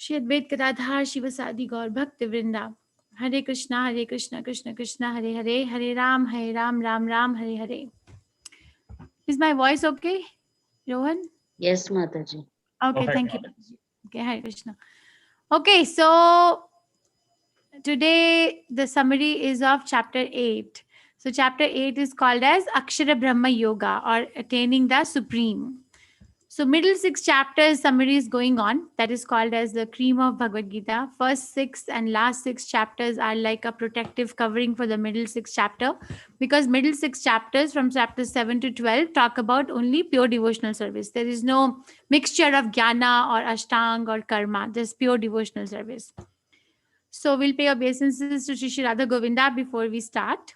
Shri Advait Gadadhar Shivasadi Gaur Bhakti Vrinda. Hare Krishna, Krishna Krishna, Hare Hare, Hare Ram, Ram Ram, Hare Hare. Is my voice okay, Rohan? Yes, Mataji. Okay, Perfect, thank you. Mataji. Okay, Hare Krishna. Okay, so today the summary is of chapter 8. So chapter 8 is called as Akshara Brahma Yoga, or attaining the supreme. So middle 6 chapters summary is going on. That is called as the cream of Bhagavad Gita. First 6 and last 6 chapters are like a protective covering for the middle 6 chapter, because middle 6 chapters from chapter 7 to 12 talk about only pure devotional service. There is no mixture of jnana or ashtang or karma, just pure devotional service. So we'll pay obeisances to Shri Radha Govinda before we start.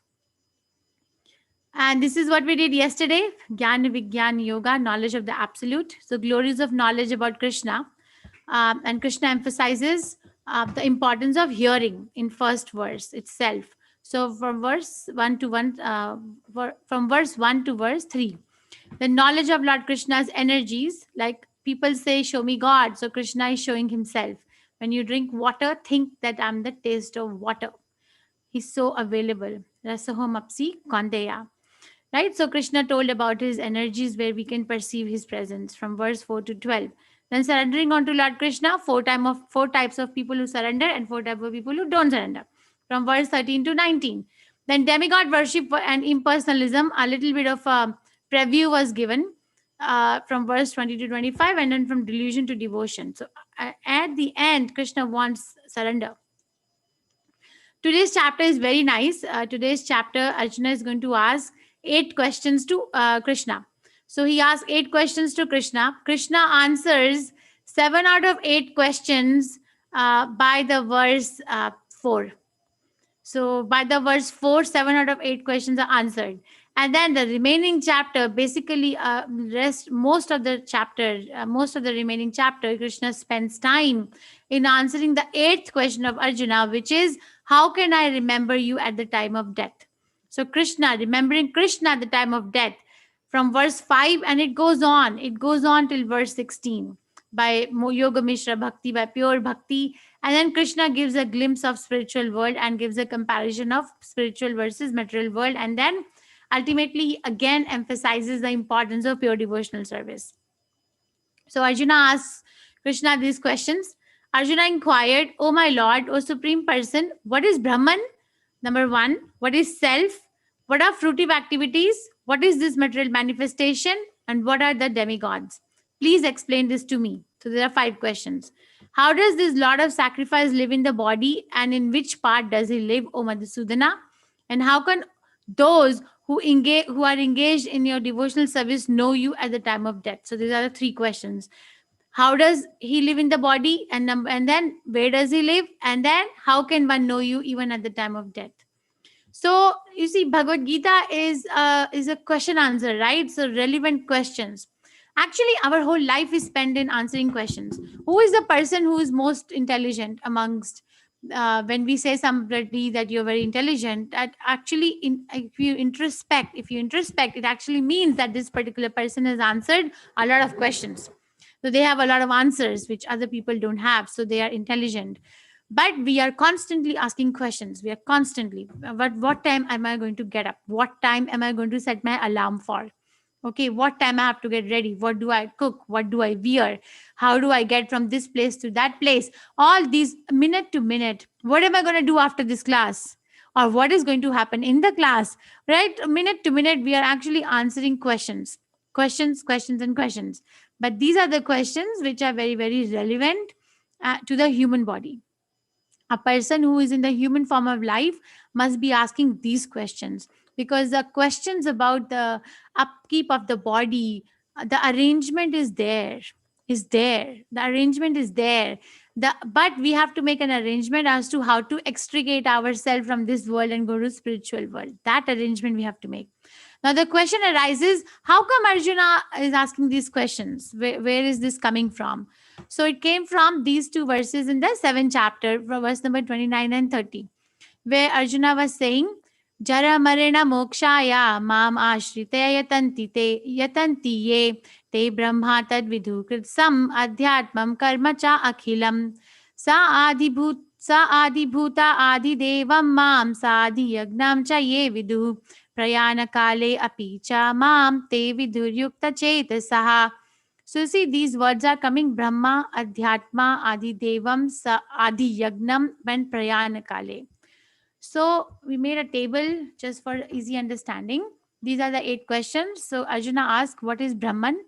And this is what we did yesterday. Jnana Vigyan Yoga, knowledge of the absolute. So glories of knowledge about Krishna. And Krishna emphasizes the importance of hearing in first verse itself. So from verse 1 to 1, from verse 1 to verse 3, the knowledge of Lord Krishna's energies, like people say, show me God. So Krishna is showing himself. When you drink water, think that I'm the taste of water. He's so available. Rasahom apsi kondeya. Right? So Krishna told about his energies where we can perceive his presence from verse 4 to 12. Then surrendering onto Lord Krishna, four types of people who surrender and four types of people who don't surrender. From verse 13 to 19. Then demigod worship and impersonalism, a little bit of a preview was given from verse 20 to 25, and then from delusion to devotion. So at the end, Krishna wants surrender. Today's chapter is very nice. Today's chapter, Arjuna is going to ask 8 questions to Krishna. So he asks 8 questions to Krishna. Krishna answers 7 out of 8 questions by the verse 4. So by the verse 4, 7 out of 8 questions are answered. And then the remaining chapter, basically most of the remaining chapter, Krishna spends time in answering the 8th question of Arjuna, which is, how can I remember you at the time of death? So Krishna, remembering Krishna at the time of death, from verse 5, and it goes on till verse 16, by Yoga Mishra Bhakti, by pure Bhakti. And then Krishna gives a glimpse of spiritual world and gives a comparison of spiritual versus material world. And then ultimately, he again emphasizes the importance of pure devotional service. So Arjuna asks Krishna these questions. Arjuna inquired, O my Lord, O Supreme Person, what is Brahman? Number 1, what is self? What are fruitive activities? What is this material manifestation? And what are the demigods? Please explain this to me. So there are 5 questions. How does this Lord of Sacrifice live in the body, and in which part does he live, O Madhusudana? And how can those who are engaged in your devotional service know you at the time of death? So these are the 3 questions. How does he live in the body, and then where does he live, and then how can one know you even at the time of death? So you see, Bhagavad Gita is a question answer, right? So relevant questions. Actually, our whole life is spent in answering questions. Who is the person who is most intelligent amongst? When we say somebody that you're very intelligent, that actually, if you introspect, it actually means that this particular person has answered a lot of questions. So they have a lot of answers which other people don't have. So they are intelligent. But we are constantly asking questions. We are constantly, what time am I going to get up? What time am I going to set my alarm for? Okay, what time I have to get ready? What do I cook? What do I wear? How do I get from this place to that place? All these, minute to minute. What am I going to do after this class? Or what is going to happen in the class? Right? Minute to minute, we are actually answering questions. Questions, and questions. But these are the questions which are very, very relevant to the human body. A person who is in the human form of life must be asking these questions, because the questions about the upkeep of the body, the arrangement is there, the arrangement is there, but we have to make an arrangement as to how to extricate ourselves from this world and go to spiritual world. That arrangement we have to make. Now the question arises, how come Arjuna is asking these questions? Where is this coming from? So it came from these 2 verses in the 7th chapter, from verse number 29 and 30, where Arjuna was saying, Jara marena mokshaya mam ashritaya yatanti ye te brahma tad vidhu kritsam adhyatmam karma cha akhilam. सा आदिभूता आदिदेवं मां साधियज्ञं च ये विदुः प्रयाणकाले अपि च मां ते विदुर्युक्तचेतसः. So see, these words are coming Brahma, Adhyatma, Adi Devam, Adi Yagnam, and Prayanakale. So we made a table just for easy understanding. These are the 8 questions. So Arjuna asks, what is Brahman?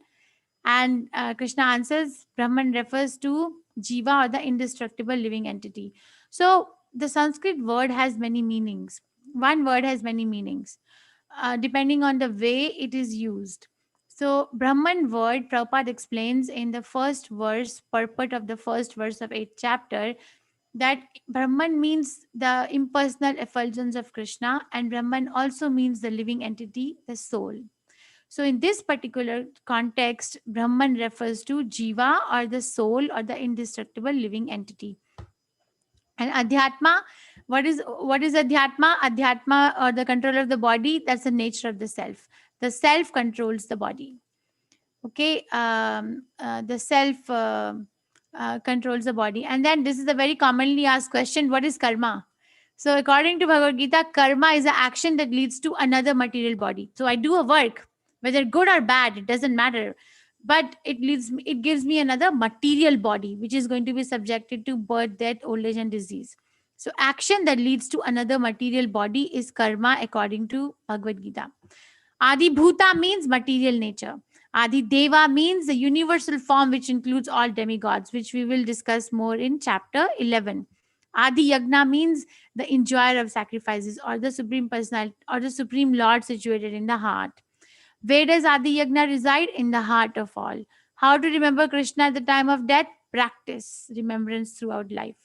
And Krishna answers, Brahman refers to Jiva or the indestructible living entity. So the Sanskrit word has many meanings. One word has many meanings depending on the way it is used. So, Brahman word, Prabhupada explains in the first verse, purport of the first verse of 8th chapter, that Brahman means the impersonal effulgence of Krishna, and Brahman also means the living entity, the soul. So, in this particular context, Brahman refers to Jiva or the soul or the indestructible living entity. And Adhyatma, what is Adhyatma? Adhyatma or the control of the body, that's the nature of the self. The self controls the body. Okay, the self controls the body. And then this is a very commonly asked question: what is karma? So, according to Bhagavad Gita, karma is an action that leads to another material body. So, I do a work, whether good or bad, it doesn't matter. But it gives me another material body, which is going to be subjected to birth, death, old age, and disease. So, action that leads to another material body is karma, according to Bhagavad Gita. Adi Bhuta means material nature. Adi Deva means the universal form which includes all demigods, which we will discuss more in chapter 11. Adi Yagna means the enjoyer of sacrifices or the supreme personality or the supreme lord situated in the heart. Where does Adi Yagna reside? In the heart of all. How to remember Krishna at the time of death? Practice remembrance throughout life.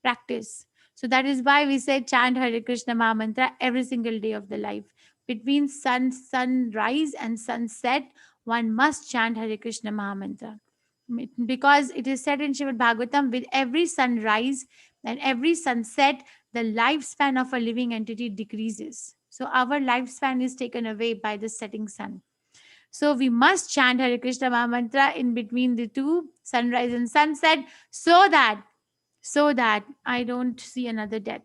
Practice. So that is why we say chant Hare Krishna Maha Mantra every single day of the life. Between sunrise and sunset, one must chant Hare Krishna Maha Mantra. Because it is said in Srimad Bhagavatam, with every sunrise and every sunset, the lifespan of a living entity decreases. So our lifespan is taken away by the setting sun. So we must chant Hare Krishna Maha Mantra in between the two, sunrise and sunset, so that I don't see another death.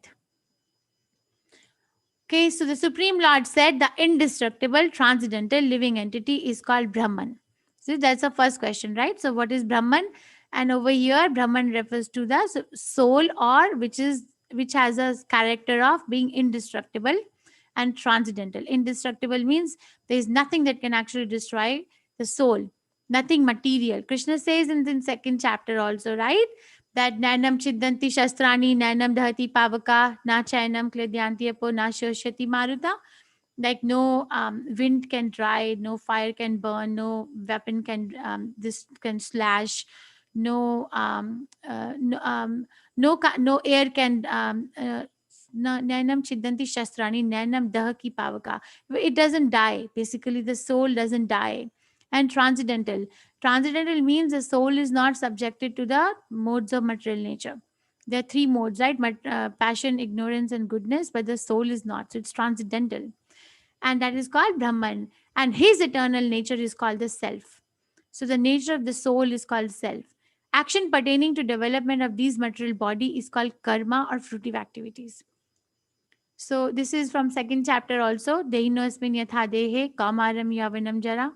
Okay, so the Supreme Lord said the indestructible, transcendental, living entity is called Brahman. So that's the first question, right? So what is Brahman? And over here, Brahman refers to the soul, or which has a character of being indestructible and transcendental. Indestructible means there is nothing that can actually destroy the soul, nothing material. Krishna says in the second chapter also, right? That nanam chiddanti shastrani, nanam dhati pavaka, na chainam kledyanti apo, na shoshati maruta. Like no wind can dry, no fire can burn, no weapon can this can slash, no no air can nanam chiddanti shastrani, nanam dahaki pavaka. It doesn't die. Basically, the soul doesn't die. And transcendental. Transcendental means the soul is not subjected to the modes of material nature. There are three modes, right? Passion, ignorance, and goodness, but the soul is not. So it's transcendental. And that is called Brahman. And his eternal nature is called the self. So the nature of the soul is called self. Action pertaining to development of these material body is called karma or fruitive activities. So this is from second chapter also. Dehino asmin yatha dehe kamaram yavanam jara.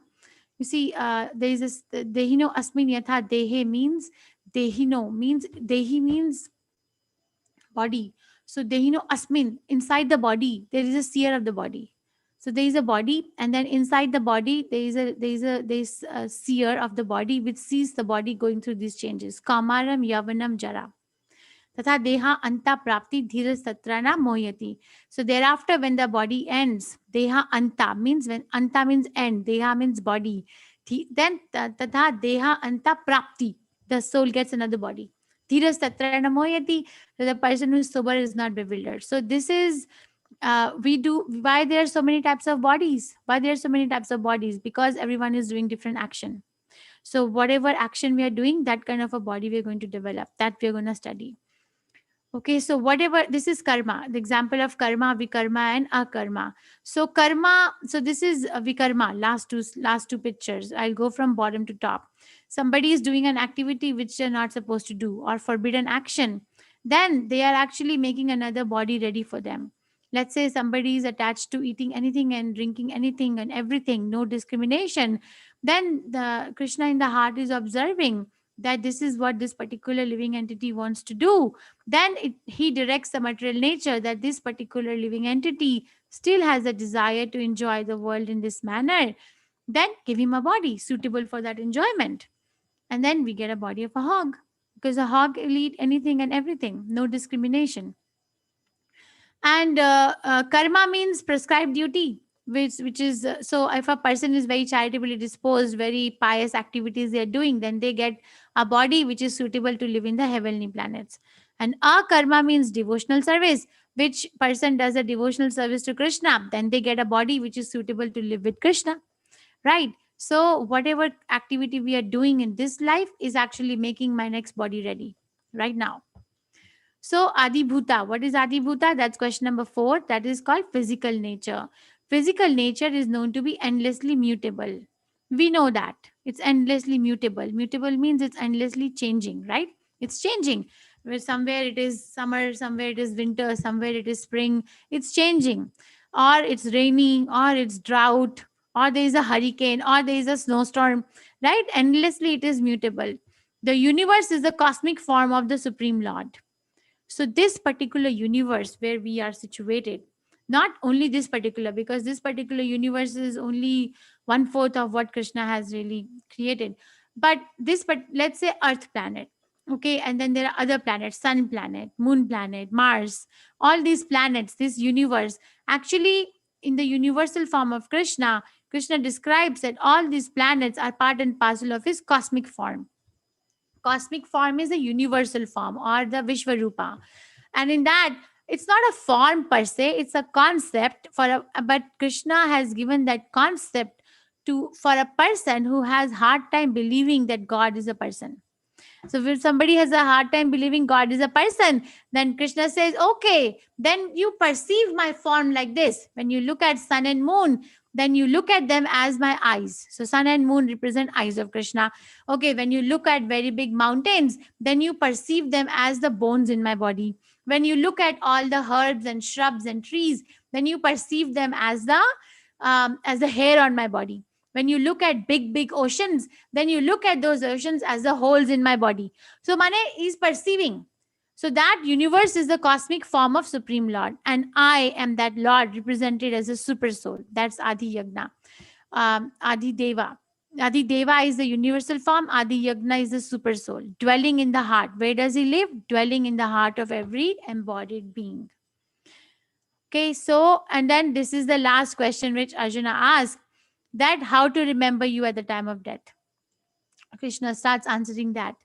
You see, there is this dehino asmin yatha dehe means dehi means body. So dehino asmin, inside the body there is a seer of the body. So there is a body, and then inside the body there is a seer of the body which sees the body going through these changes. Kamaram yavanam jara. Tatha deha anta prapti dhira satrana mohyati. So thereafter, when the body ends, deha anta means when anta means end, deha means body. Then tatha deha anta prapti, the soul gets another body. Dhira satrana mohyati, so the person who is sober is not bewildered. So this is we do why there are so many types of bodies. Why there are so many types of bodies? Because everyone is doing different action. So whatever action we are doing, that kind of a body we are going to develop. That we are going to study. Okay, so whatever, this is karma, the example of karma, vikarma, and akarma. So karma, so this is vikarma. Last two pictures. I'll go from bottom to top. Somebody is doing an activity which they're not supposed to do, or forbidden action. Then they are actually making another body ready for them. Let's say somebody is attached to eating anything and drinking anything and everything, no discrimination. Then the Krishna in the heart is observing that this is what this particular living entity wants to do. Then he directs the material nature that this particular living entity still has a desire to enjoy the world in this manner. Then give him a body suitable for that enjoyment. And then we get a body of a hog, because a hog will eat anything and everything, no discrimination. And karma means prescribed duty, which is so if a person is very charitably disposed, very pious activities they are doing, then they get a body which is suitable to live in the heavenly planets. And karma means devotional service, which person does a devotional service to Krishna, then they get a body which is suitable to live with Krishna, right? So whatever activity we are doing in this life is actually making my next body ready right now. So, Adi Bhuta, what is Adi Bhuta? That's question number 4. That is called physical nature. Physical nature is known to be endlessly mutable. We know that it's endlessly mutable. Mutable means it's endlessly changing, right? It's changing. Where somewhere it is summer, somewhere it is winter, somewhere it is spring. It's changing. Or it's rainy, or it's drought, or there is a hurricane, or there is a snowstorm, right? Endlessly it is mutable. The universe is the cosmic form of the Supreme Lord. So this particular universe where we are situated, not only this particular, because this particular universe is only one fourth of what Krishna has really created, but this, but let's say Earth planet, okay, and then there are other planets, sun planet, moon planet, Mars, all these planets, this universe, actually in the universal form of Krishna, Krishna describes that all these planets are part and parcel of his cosmic form. Cosmic form is a universal form, or the Vishvarupa. And in that, it's not a form per se, it's a concept for a, but Krishna has given that concept to, for a person who has hard time believing that God is a person. So if somebody has a hard time believing God is a person, then Krishna says, okay, then you perceive my form like this. When you look at sun and moon, then you look at them as my eyes. So sun and moon represent eyes of Krishna. Okay, when you look at very big mountains, then you perceive them as the bones in my body. When you look at all the herbs and shrubs and trees, then you perceive them as the hair on my body. When you look at big oceans, then you look at those oceans as the holes in my body. So Mane is perceiving. So that universe is the cosmic form of Supreme Lord, and I am that Lord represented as a super soul. That's Adi Yagna, Adi Deva. Adi Deva is the universal form. Adi Yagna is the super soul dwelling in the heart. Where does he live? Dwelling in the heart of every embodied being. Okay, so and then this is the last question which Arjuna asked, that how to remember you at the time of death. Krishna starts answering that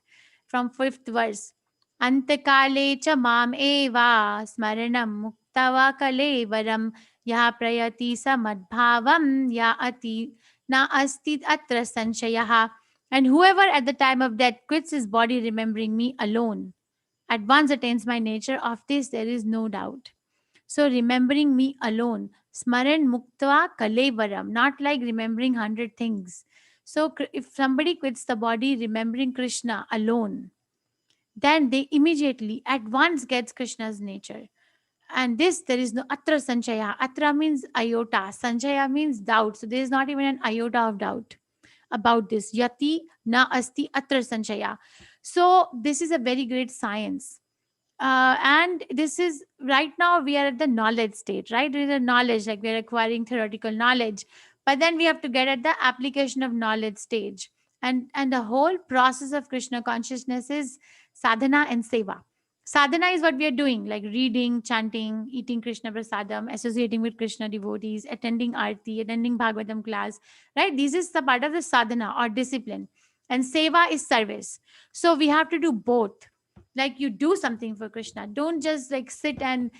from 5th verse. Antakale cha mam eva smaranam muktava kalevaram ya prayati samadbhavam ya ati na asti atra sanshayah. And whoever at the time of death quits his body remembering me alone at once attains my nature. Of this there is no doubt. So remembering me alone, smaran muktva kalevaram, not like remembering 100 things. So if somebody quits the body remembering Krishna alone, then they immediately at once gets Krishna's nature. And this, there is no atra sanchaya. Atra means iota. Sanchaya means doubt. So there is not even an iota of doubt about this. Yati na asti atra sanchaya. So this is a very great science. And this is right now we are at the knowledge stage, right? With the knowledge, like we're acquiring theoretical knowledge, but then we have to get at the application of knowledge stage. And the whole process of Krishna consciousness is sadhana and seva. Sadhana is what we are doing, like reading, chanting, eating Krishna prasadam, associating with Krishna devotees, attending arti, attending Bhagavatam class, right? This is the part of the sadhana or discipline. And seva is service. So we have to do both. Like you do something for Krishna. Don't just like sit and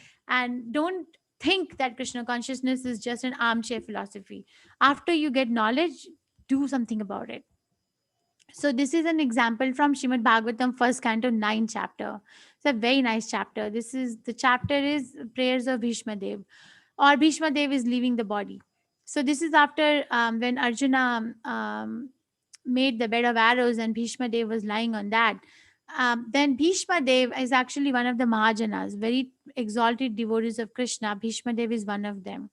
don't think that Krishna consciousness is just an armchair philosophy. After you get knowledge, do something about it. So this is an example from Shrimad Bhagavatam, first canto, 9th chapter. It's a very nice chapter. This is the chapter is prayers of Bhishma Dev, or Bhishma Dev is leaving the body. So this is after when Arjuna made the bed of arrows and Bhishma Dev was lying on that. Then Bhishma Dev is actually one of the Mahajanas, very exalted devotees of Krishna. Bhishma Dev is one of them.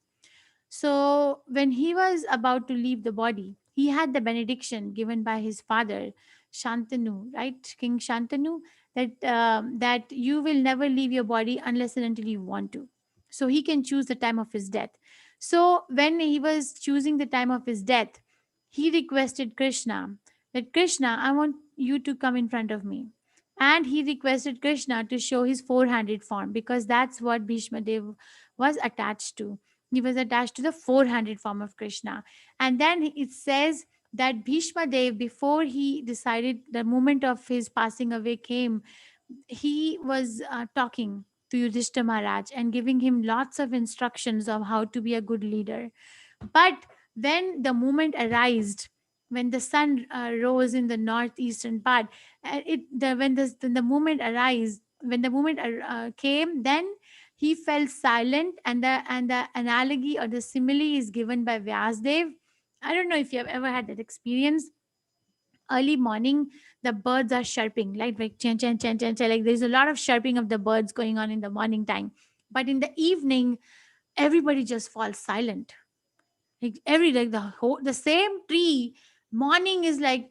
So when he was about to leave the body, he had the benediction given by his father, Shantanu, right, King Shantanu, that you will never leave your body unless and until you want to. So he can choose the time of his death. So when he was choosing the time of his death, he requested Krishna that Krishna, I want you to come in front of me. And he requested Krishna to show his four-handed form because that's what Bhishma Dev was attached to. He was attached to the four-handed form of Krishna. And then it says that Bhishma Dev, before he decided, the moment of his passing away came, he was talking to Yudhishthira Maharaj and giving him lots of instructions of how to be a good leader. But when the moment arose, when the sun rose in the northeastern part, when the moment arose, when the moment came, then he fell silent, and the analogy or the simile is given by Vyasdev. I don't know if you have ever had that experience. Early morning, the birds are chirping, like chen chen chen chen chen. Like there's a lot of chirping of the birds going on in the morning time. But in the evening, everybody just falls silent, like the same tree. Morning is like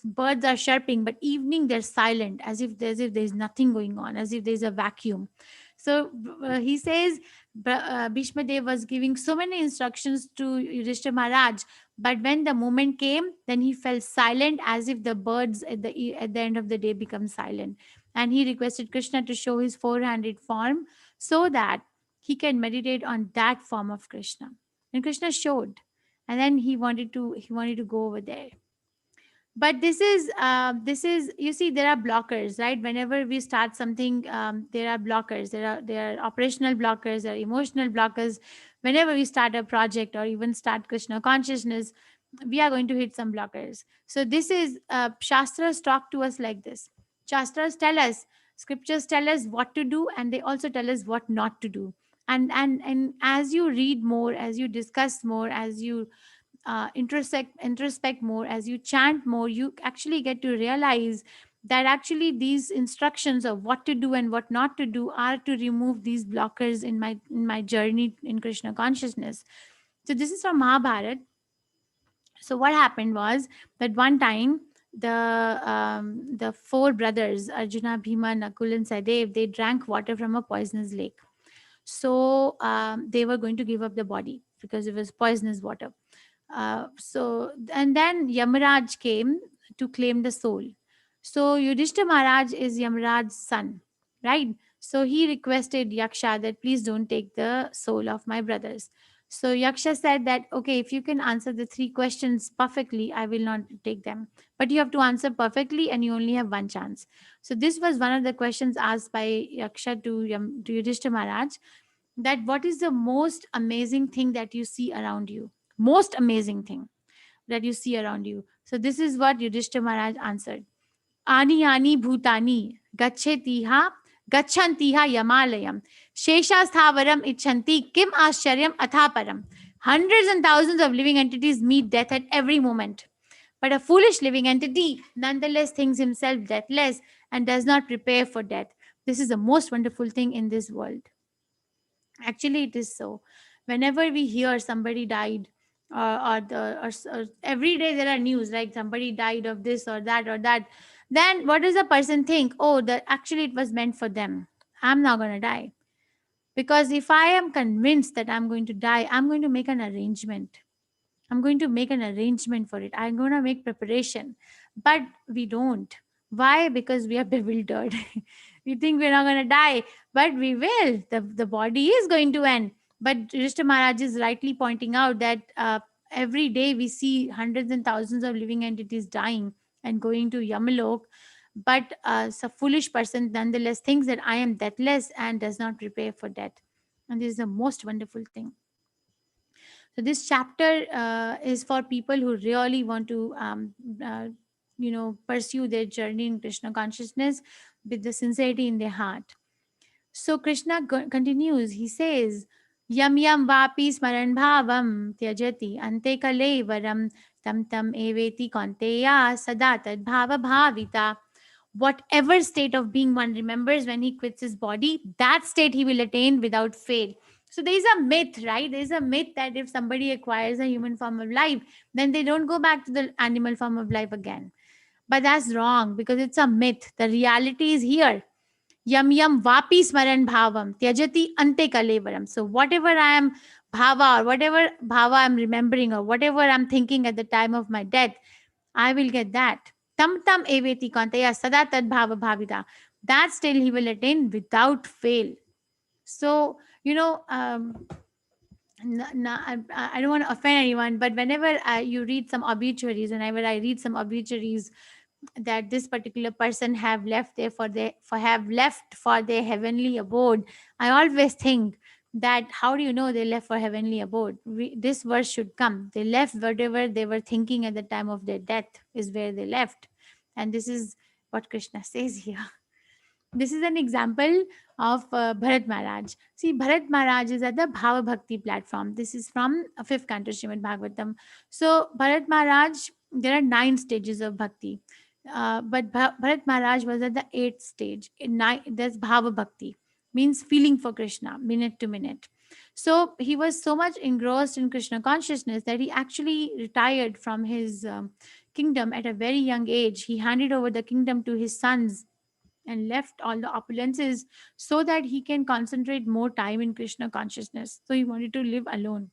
birds are chirping, but evening they're silent, as if there's nothing going on, as if there's a vacuum. So he says, Bhishma Dev was giving so many instructions to Yudhishthira Maharaj, but when the moment came, then he fell silent, as if the birds at the end of the day become silent. And he requested Krishna to show his four-handed form so that he can meditate on that form of Krishna. And Krishna showed, and then he wanted to go over there. But this is, you see, there are blockers, right? Whenever we start something, there are blockers, there are operational blockers, there are emotional blockers. Whenever we start a project or even start Krishna consciousness, we are going to hit some blockers. So this is, shastras talk to us like this. Shastras tell us, scriptures tell us what to do, and they also tell us what not to do. And as you read more, as you discuss more, as you introspect more, as you chant more, you actually get to realize that actually these instructions of what to do and what not to do are to remove these blockers in my journey in Krishna consciousness. So this is from Mahabharat. So what happened was that one time, the four brothers Arjuna, Bhima, Nakul, and Sadev, they drank water from a poisonous lake. So they were going to give up the body because it was poisonous water. And then Yamaraj came to claim the soul. So Yudhishthira Maharaj is Yamaraj's son, right? So he requested Yaksha that please don't take the soul of my brothers. So Yaksha said that, okay, if you can answer the three questions perfectly, I will not take them. But you have to answer perfectly and you only have one chance. So this was one of the questions asked by Yaksha to Yudhishthira Maharaj, that what is the most amazing thing that you see around you? Most amazing thing that you see around you. So this is what Yudhishthira Maharaj answered. Ani ani bhutani gachetiha gachantiha yamalayam sheshasthavaram ichanti kim ascharyam athaparam. Hundreds and thousands of living entities meet death at every moment. But a foolish living entity nonetheless thinks himself deathless and does not prepare for death. This is the most wonderful thing in this world. Actually, it is so. Whenever we hear somebody died, or every day there are news like somebody died of this or that, then what does a person think? Oh, that actually it was meant for them. I'm not going to die. Because if I am convinced that I'm going to die, I'm going to make an arrangement. I'm going to make an arrangement for it. I'm going to make preparation. But we don't. Why? Because we are bewildered. We think we're not going to die, but we will. The body is going to end. But Rishta Maharaj is rightly pointing out that every day we see hundreds and thousands of living entities dying and going to Yamalok. But a foolish person nonetheless thinks that I am deathless and does not prepare for death. And this is the most wonderful thing. So this chapter is for people who really want to pursue their journey in Krishna consciousness with the sincerity in their heart. So Krishna continues. He says, "Yam yam vapi smaran bhavam tyajati ante kalevaram tam tam eveti konteya sada tad bhava bhavita." Whatever state of being one remembers when he quits his body, that state he will attain without fail. So there is a myth, right? There is a myth that if somebody acquires a human form of life, then they don't go back to the animal form of life again. But that's wrong, because it's a myth. The reality is here. Yam yam vapi smaran bhavam tyajati ante kalevaram. So whatever I am bhava, or whatever bhava I'm remembering, or whatever I'm thinking at the time of my death, I will get that. Tam tam eveti kantaya sada tad bhava bhavita. That still he will attain without fail. So, I don't want to offend anyone, but whenever you read some obituaries, whenever I read some obituaries that this particular person have left there for have left for their heavenly abode, I always think that how do you know they left for heavenly abode? This verse should come. They left whatever they were thinking at the time of their death is where they left, and this is what Krishna says here. This is an example of Bharat Maharaj. See, Bharat Maharaj is at the Bhava Bhakti platform. This is from fifth canto Srimad Bhagavatam. So, Bharat Maharaj, there are 9 stages of bhakti. But Bharat Maharaj was at the 8th stage. That's Bhava Bhakti, means feeling for Krishna, minute to minute. So, he was so much engrossed in Krishna consciousness that he actually retired from his kingdom at a very young age. He handed over the kingdom to his sons and left all the opulences so that he can concentrate more time in Krishna consciousness. So he wanted to live alone.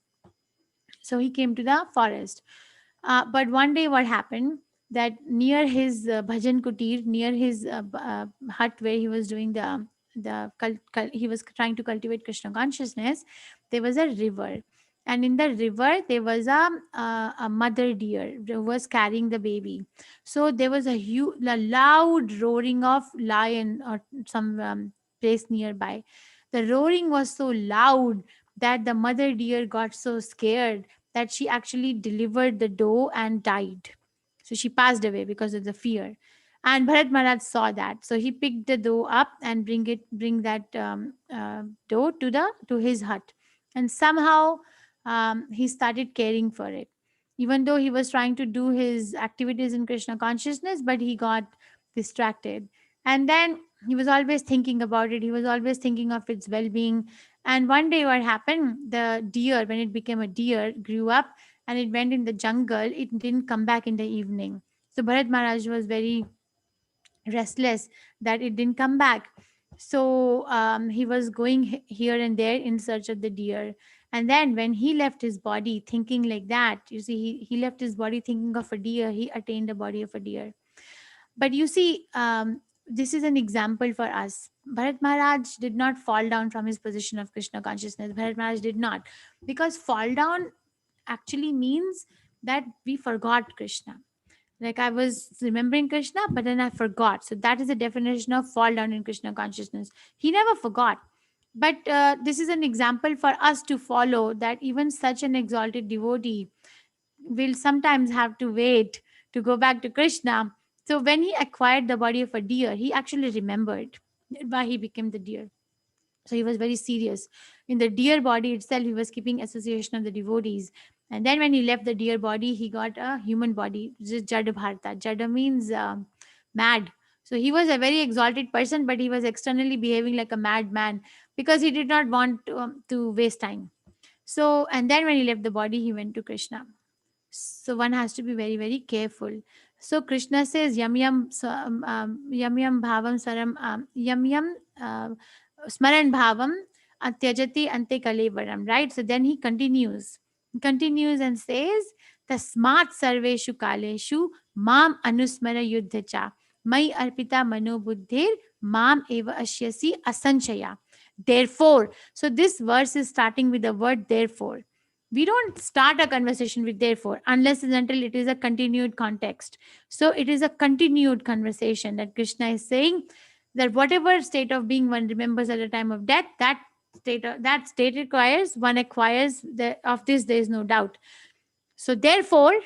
So he came to the forest. But one day, what happened? That near his bhajan kutir, near his hut where he was doing he was trying to cultivate Krishna consciousness, there was a river, and in the river there was a mother deer who was carrying the baby. So there was a loud roaring of lion or some place nearby. The roaring was so loud that the mother deer got so scared that she actually delivered the doe and died. So she passed away because of the fear. And Bharat Maharaj saw that, so he picked the doe up and bring that doe to his hut, and somehow he started caring for it, even though he was trying to do his activities in Krishna consciousness, but he got distracted. And then he was always thinking about it. He was always thinking of its well-being. And one day, what happened? The deer, when it became a deer, grew up and it went in the jungle. It didn't come back in the evening. So Bharat Maharaj was very restless that it didn't come back. So he was going here and there in search of the deer. And then when he left his body thinking like that, you see, he left his body thinking of a deer, he attained the body of a deer. But you see, this is an example for us. Bharat Maharaj did not fall down from his position of Krishna consciousness. Bharat Maharaj did not. Because fall down actually means that we forgot Krishna. Like I was remembering Krishna, but then I forgot. So that is the definition of fall down in Krishna consciousness. He never forgot. But this is an example for us to follow, that even such an exalted devotee will sometimes have to wait to go back to Krishna. So when he acquired the body of a deer, he actually remembered why he became the deer. So he was very serious. In the deer body itself, he was keeping association of the devotees. And then when he left the deer body, he got a human body, just Jada Bharta. Jada means mad. So he was a very exalted person, but he was externally behaving like a madman because he did not want to waste time. So, and then when he left the body, he went to Krishna. So one has to be very, very careful. So Krishna says, "Yam yam yam yam bhavam saram yam yam smaran bhavam atyajati ante kalevaram." Right. So then he continues and says, "Tasmat sarveshu kaleshu mam anusmara yuddhacha mai arpita mano buddhir mam eva ashyasi asanchaya." Therefore, so this verse is starting with the word therefore. We don't start a conversation with therefore unless and until it is a continued context. So it is a continued conversation that Krishna is saying that whatever state of being one remembers at the time of death, that state requires one acquires of this there is no doubt. So therefore,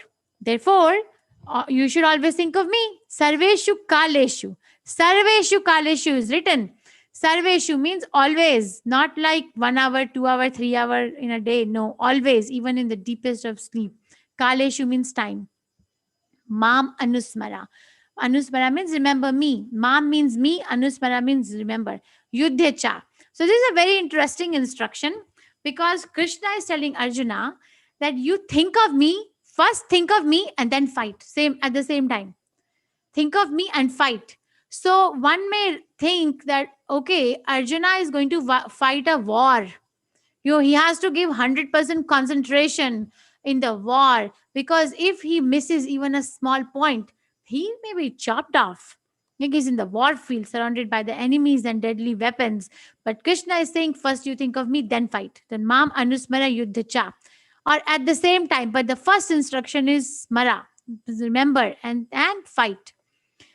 You should always think of me. Sarveshu Kaleshu. Sarveshu Kaleshu is written. Sarveshu means always, not like 1 hour, 2 hour, 3 hour in a day. No, always, even in the deepest of sleep. Kaleshu means time. Mam Anusmara. Anusmara means remember me. Mam means me. Anusmara means remember. Yuddhecha. So this is a very interesting instruction because Krishna is telling Arjuna that you think of me, first think of me and then fight. Same at the same time. Think of me and fight. So one may think that okay, Arjuna is going to fight a war. He has to give 100% concentration in the war, because if he misses even a small point, he may be chopped off. He's in the war field surrounded by the enemies and deadly weapons. But Krishna is saying, first you think of me, then fight. Then Mam Anusmara Yuddhacha. Or at the same time, but the first instruction is Smara, remember, and fight.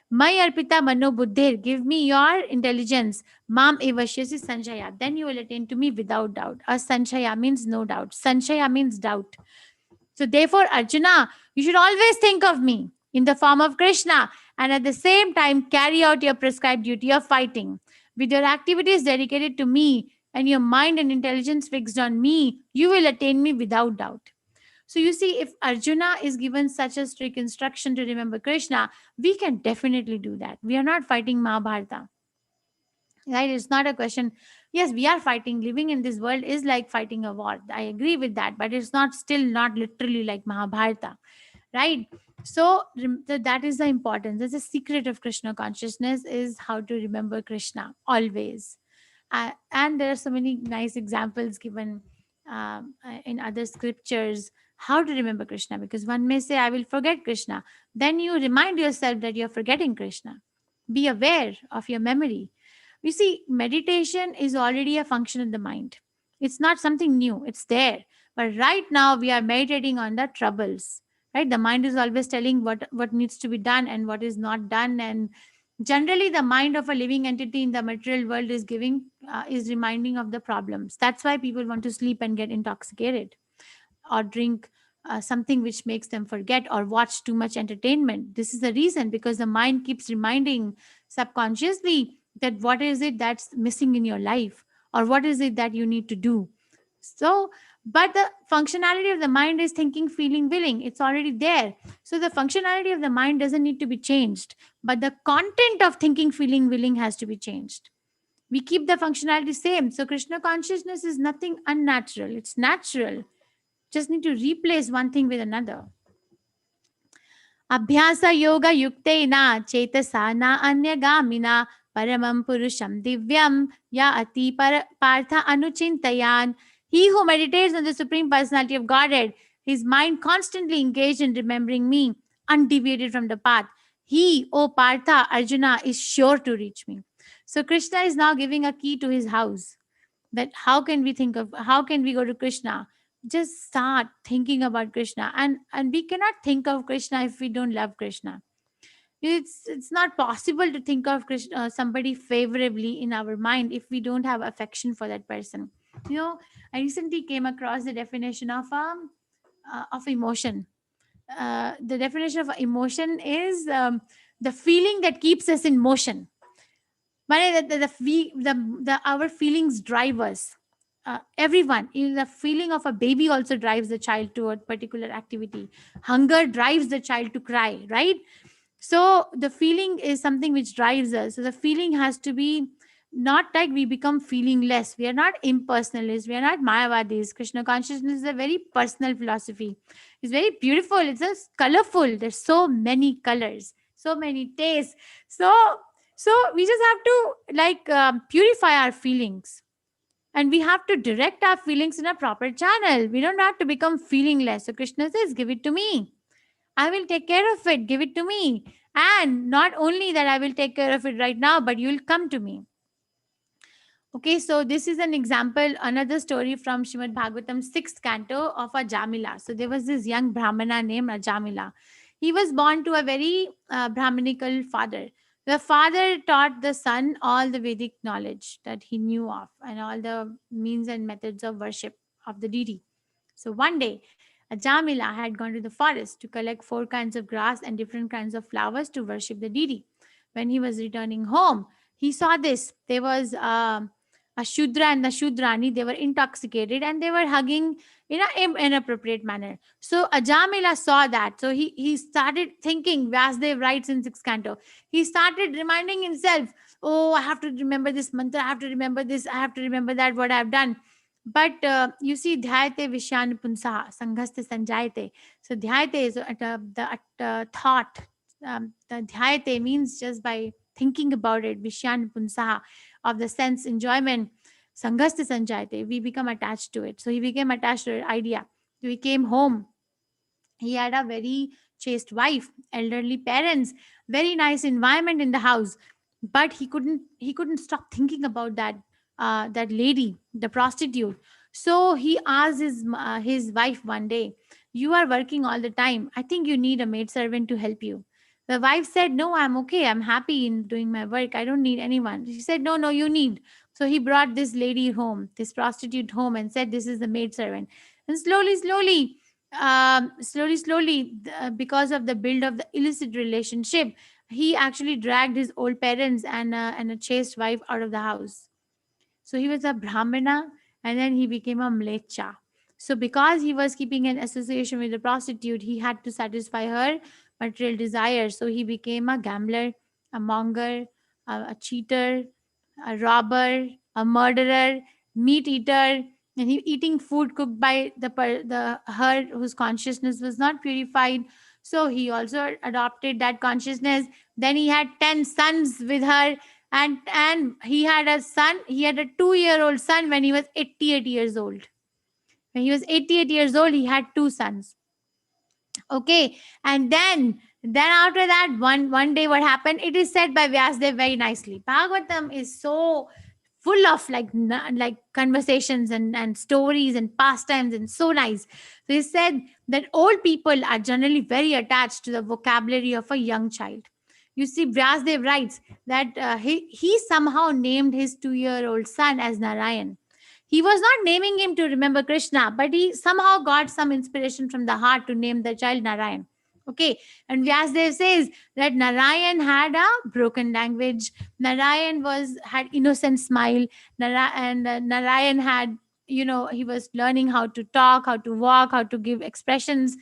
My arpita mano buddhir, give me your intelligence. Mam evashyasi sanshaya, then you will attain to me without doubt. A sanshaya means no doubt. Sanshaya means doubt. So therefore, Arjuna, you should always think of me in the form of Krishna, and at the same time carry out your prescribed duty of fighting. With your activities dedicated to me and your mind and intelligence fixed on me, you will attain me without doubt. So you see, if Arjuna is given such a strict instruction to remember Krishna, we can definitely do that. We are not fighting Mahabharata. Right? It's not a question. Yes, we are fighting. Living in this world is like fighting a war. I agree with that, but it's not still not literally like Mahabharata, right? So that is the importance. That's the secret of Krishna consciousness, is how to remember Krishna always. And there are so many nice examples given in other scriptures how to remember Krishna, because one may say, I will forget Krishna. Then you remind yourself that you're forgetting Krishna. Be aware of your memory. You see, meditation is already a function of the mind. It's not something new, it's there. But right now, we are meditating on the troubles. Right? The mind is always telling what needs to be done and what is not done. And generally, the mind of a living entity in the material world is reminding of the problems. That's why people want to sleep and get intoxicated, or drink something which makes them forget, or watch too much entertainment. This is the reason, because the mind keeps reminding subconsciously that what is it that's missing in your life, or what is it that you need to do. So, but the functionality of the mind is thinking, feeling, willing. It's already there. So the functionality of the mind doesn't need to be changed, but the content of thinking, feeling, willing has to be changed. We keep the functionality same. So Krishna consciousness is nothing unnatural. It's natural. Just need to replace one thing with another. Abhyasa yoga yuktena chetasa na anyagamina paramam purusham divyam ya ati partha anuchintayan. He who meditates on the Supreme Personality of Godhead, his mind constantly engaged in remembering me, undeviated from the path. He, O Partha, Arjuna, is sure to reach me. So Krishna is now giving a key to his house, that how can we go to Krishna. Just start thinking about Krishna, and we cannot think of Krishna if we don't love Krishna. It's not possible to think of Krishna, somebody favorably in our mind, if we don't have affection for that person. I recently came across the definition of emotion. The definition of emotion is the feeling that keeps us in motion. But our feelings drive us. Everyone, the feeling of a baby also drives the child to a particular activity. Hunger drives the child to cry, right? So the feeling is something which drives us. So the feeling has to be not like we become feelingless. We are not impersonalists. We are not Mayavadis. Krishna consciousness is a very personal philosophy. It's very beautiful. It's just colorful. There's so many colors, so many tastes. So we just have to purify our feelings, and we have to direct our feelings in a proper channel. We don't have to become feelingless. So Krishna says, give it to me. I will take care of it. Give it to me. And not only that, I will take care of it right now, but you will come to me. Okay, so this is an example, another story from Shrimad Bhagavatam, 6th canto of a Jamila. So there was this young Brahmana named Ajamila. He was born to a very Brahmanical father. The father taught the son all the Vedic knowledge that he knew of, and all the means and methods of worship of the deity. So one day, Ajamila had gone to the forest to collect 4 kinds of grass and different kinds of flowers to worship the deity. When he was returning home, he saw this. There was a Shudra and the Shudrani. They were intoxicated and they were hugging in an inappropriate manner. So Ajamila saw that. So he started thinking, Vyasdev writes in 6th canto. He started reminding himself, oh, I have to remember this mantra, I have to remember this, I have to remember that, what I've done. But you see, dhyate vishyan punsaha, sanghaste sanjayate. So dhyate is the thought. The dhyate means just by thinking about it, vishyan punsaha, of the sense enjoyment, sanghaste sanjayate, we become attached to it. So he became attached to the idea. So he came home. He had a very chaste wife, elderly parents, very nice environment in the house, but he couldn't stop thinking about that lady, the prostitute. So he asked his wife one day, "You are working all the time. I think you need a maid servant to help you." The wife said, "No, I'm okay. I'm happy in doing my work. I don't need anyone." She said, "No, no, you need." So he brought this lady home, this prostitute home, and said, "This is the maid servant." And slowly, because of the build of the illicit relationship, he actually dragged his old parents and a chaste wife out of the house. So he was a brahmana, and then he became a mlecha. So because he was keeping an association with a prostitute, he had to satisfy her material desires. So he became a gambler, a monger, a cheater, a robber, a murderer, meat eater, and he eating food cooked by the her whose consciousness was not purified. So he also adopted that consciousness. Then he had 10 sons with her, and he had a son. He had a 2-year-old son when he was 88 years old. When he was 88 years old, he had 2 sons. Okay, and then after that, one day, what happened? It is said by Vyasdev very nicely. Bhagavatam is so full of like conversations and stories and pastimes, and so nice. So he said that old people are generally very attached to the vocabulary of a young child. You see, Vyasdev writes that he somehow named his 2-year-old son as Narayan. He was not naming him to remember Krishna, but he somehow got some inspiration from the heart to name the child Narayan. Okay, and Vyasdev says that Narayan had a broken language. Narayan had innocent smile. Narayan had, he was learning how to talk, how to walk, how to give expressions.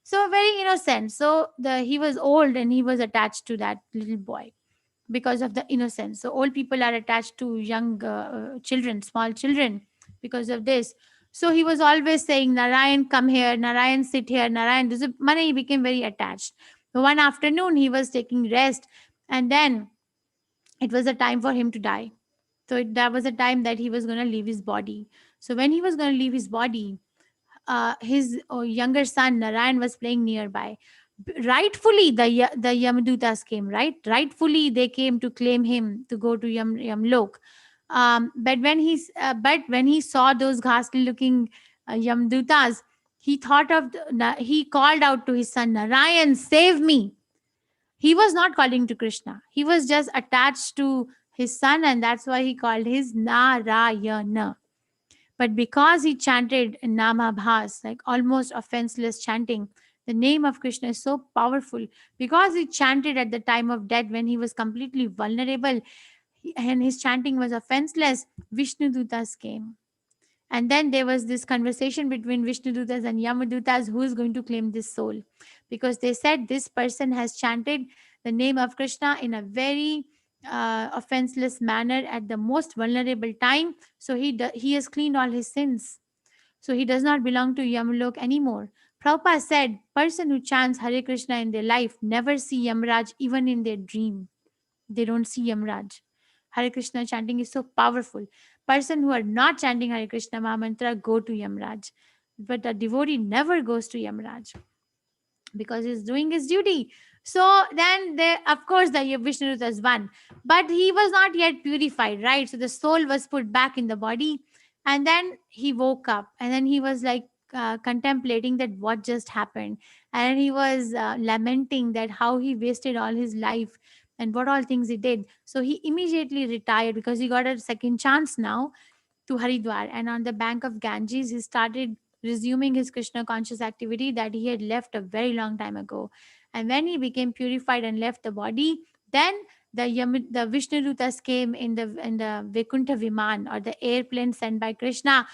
So very innocent. So he was old and he was attached to that little boy because of the innocence. So old people are attached to young children, small children, because of this. So he was always saying, Narayan, come here, Narayan, sit here, Narayan. This is Mane, he became very attached. So one afternoon, he was taking rest, and then it was a time for him to die. So that was a time that he was going to leave his body. So when he was going to leave his body, his younger son Narayan was playing nearby. Rightfully, the Yamadutas came. Rightfully, they came to claim him to go to Yamlok. But when he saw those ghastly looking Yamdutas, he thought he called out to his son Narayan, save me. He was not calling to Krishna. He was just attached to his son, and that's why he called his Narayana. But because he chanted in Namabhas, like almost offenseless chanting, the name of Krishna is so powerful. Because he chanted at the time of death when he was completely vulnerable, and his chanting was offenseless, Vishnu Dutas came. And then there was this conversation between Vishnu Dutas and Yamadutas, who is going to claim this soul. Because they said this person has chanted the name of Krishna in a very offenseless manner at the most vulnerable time. So he has cleaned all his sins. So he does not belong to Yamlok anymore. Prabhupada said, person who chants Hare Krishna in their life never see Yamraj even in their dream. They don't see Yamraj. Hare Krishna chanting is so powerful. Person who are not chanting Hare Krishna Mahamantra go to Yamraj. But a devotee never goes to Yamraj because he's doing his duty. So then there, of course, the Vishnu was one, but he was not yet purified, right? So the soul was put back in the body, and then he woke up, and then he was like contemplating that what just happened, and he was lamenting that how he wasted all his life and what all things he did. So he immediately retired because he got a second chance now to Haridwar, and on the bank of Ganges, he started resuming his Krishna conscious activity that he had left a very long time ago. And when he became purified and left the body, then the Vishnu Dutas came in the Vaikuntha Viman, or the airplane sent by Krishna,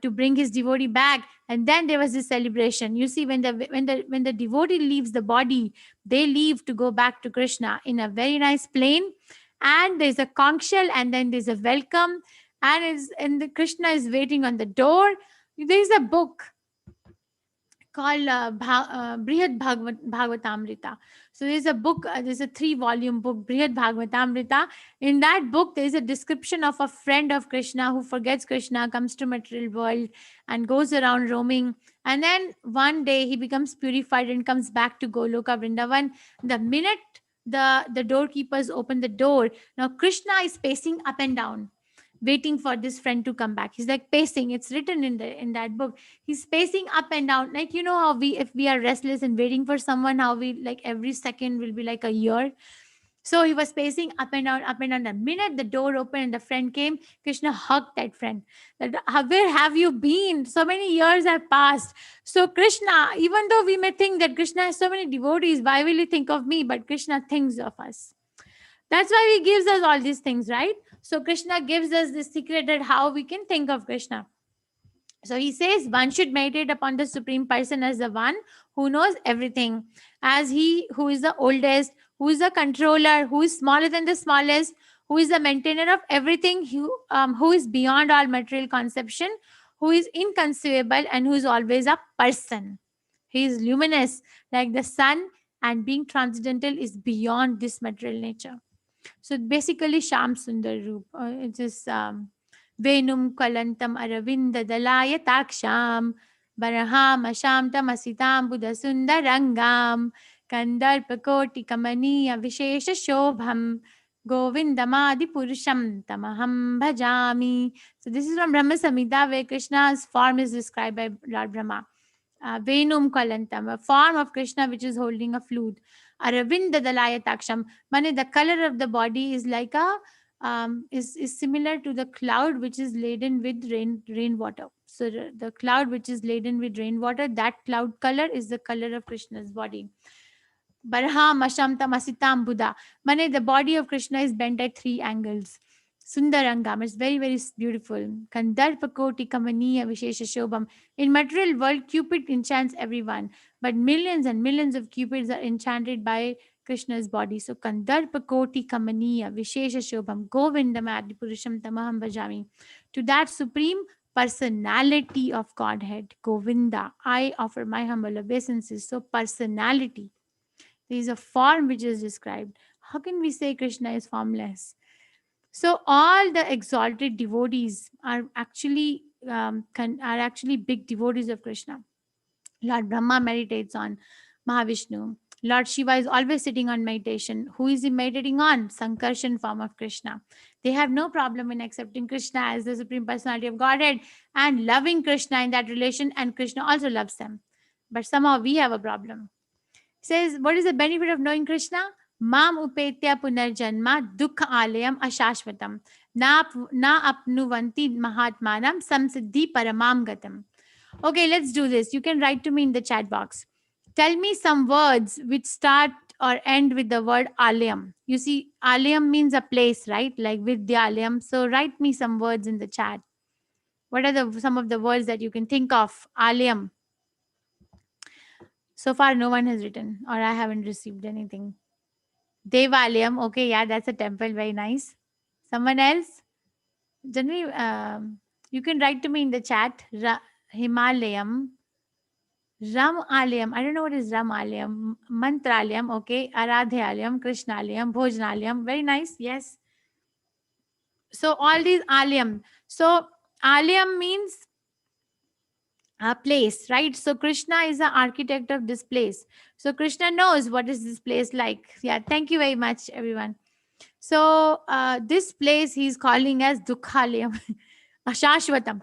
to bring his devotee back. And then there was this celebration. You see, when the devotee leaves the body, they leave to go back to Krishna in a very nice plane, and there's a conch shell, and then there's a welcome, and the Krishna is waiting on the door. There's a book called Brihad Bhagavatamrita. So there's a book, there's a 3-volume book, Brihad Bhagavatamrita. In that book, there is a description of a friend of Krishna who forgets Krishna, comes to material world, and goes around roaming. And then one day he becomes purified and comes back to Goloka Vrindavan. The minute the doorkeepers open the door, now Krishna is pacing up and down, waiting for this friend to come back. He's like pacing. It's written in that book. He's pacing up and down, like, how we, if we are restless and waiting for someone, how we, like, every second will be like a year. So he was pacing up and down, up and down. The minute the door opened and the friend came, Krishna hugged that friend. That, where have you been? So many years have passed. So Krishna, even though we may think that Krishna has so many devotees, why will he think of me? But Krishna thinks of us. That's why he gives us all these things, right? So Krishna gives us this secret that how we can think of Krishna. So he says one should meditate upon the Supreme Person as the one who knows everything, as he who is the oldest, who is the controller, who is smaller than the smallest, who is the maintainer of everything, who is beyond all material conception, who is inconceivable, and who is always a person. He is luminous like the sun, and being transcendental is beyond this material nature. So basically, Sham Sundar Roop. It is Venum Kalantam Aravinda Dalaya Taksham Baraham Asham Tamasitam Buddha Sundarangam Kandarpakoti Kamaniya Vishesha Shobham Govindamadi Purusham Tamaham Bhajami. So this is from Brahma Samhita, where Krishna's form is described by Lord Brahma. Venum Kalantam, a form of Krishna which is holding a flute. Aravinda Dalaya Taksham. Mane, the color of the body is like a is similar to the cloud which is laden with rainwater. So the cloud which is laden with rainwater, that cloud color is the color of Krishna's body. Barham Ashamtam Asitam Buddha. Mane, the body of Krishna is bent at 3 angles. Sundarangam is very, very beautiful. Kandarpakoti Kamaniya Vishesha Shobham. In material world, Cupid enchants everyone, but millions and millions of Cupids are enchanted by Krishna's body. So Kandarpakoti Kamaniya Vishesha Shobham Govindam Adipurusham Tamaham Bhajami. To that supreme personality of Godhead, Govinda, I offer my humble obeisances. So personality. There is a form which is described. How can we say Krishna is formless? So all the exalted devotees are actually are actually big devotees of Krishna. Lord Brahma meditates on Mahavishnu. Lord Shiva is always sitting on meditation. Who is he meditating on? Sankarshan form of Krishna. They have no problem in accepting Krishna as the Supreme Personality of Godhead and loving Krishna in that relation, and Krishna also loves them. But somehow we have a problem. Says, what is the benefit of knowing Krishna? Mam upetya punarjanma dukha alayam ashashvatam na apnuvanti mahatmanam samsiddhi paramam gatam. Okay, let's do this. You can write to me in the chat box. Tell me some words which start or end with the word alayam. You see, alayam means a place, right? Like Vidyalayam. So write me some words in the chat. What are some of the words that you can think of? Alayam. So far, no one has written, or I haven't received anything. Devalayam. Okay, yeah, that's a temple. Very nice. Someone else? Generally, you can write to me in the chat. Himalayam. Ram Alayam. I don't know what is Ram Alayam. Mantralayam. Okay. Aradhyalayam. Krishnalayam. Bhojanalayam. Very nice. Yes. So all these Alayam. So Alayam means a place, right? So Krishna is the architect of this place. So Krishna knows what is this place like. Yeah, thank you very much, everyone. So this place he's calling as Dukhalayam, Ashashvatam.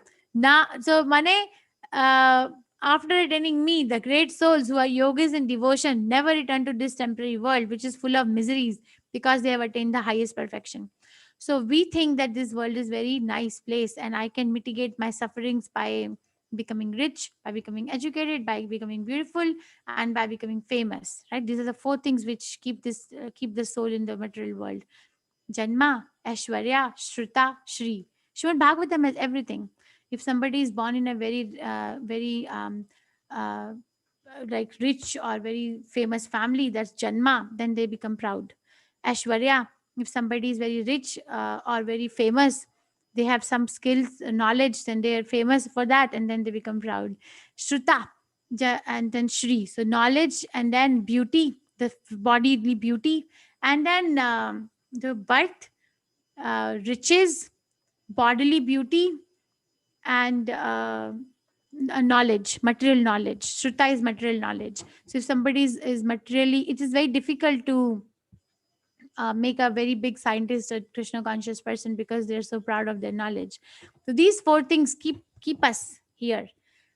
So Mane, after attaining me, the great souls who are yogis in devotion never return to this temporary world, which is full of miseries, because they have attained the highest perfection. So we think that this world is very nice place, and I can mitigate my sufferings by becoming rich, by becoming educated, by becoming beautiful, and by becoming famous. Right? These are the four things which keep the soul in the material world. Janma, Aishwarya, Shruta, Shri. Srimad Bhagavatam has everything. If somebody is born in a very uh, like rich or very famous family, that's Janma, then they become proud. Aishwarya, if somebody is very rich or very famous, they have some skills, knowledge, then they are famous for that, and then they become proud. Shruta, and then Shri. So knowledge, and then beauty, the bodily beauty, and then the birth, riches, bodily beauty, and knowledge, material knowledge. Shruta is material knowledge. So if somebody is materially, it is very difficult to make a very big scientist a Krishna conscious person, because they're so proud of their knowledge. So these four things keep us here.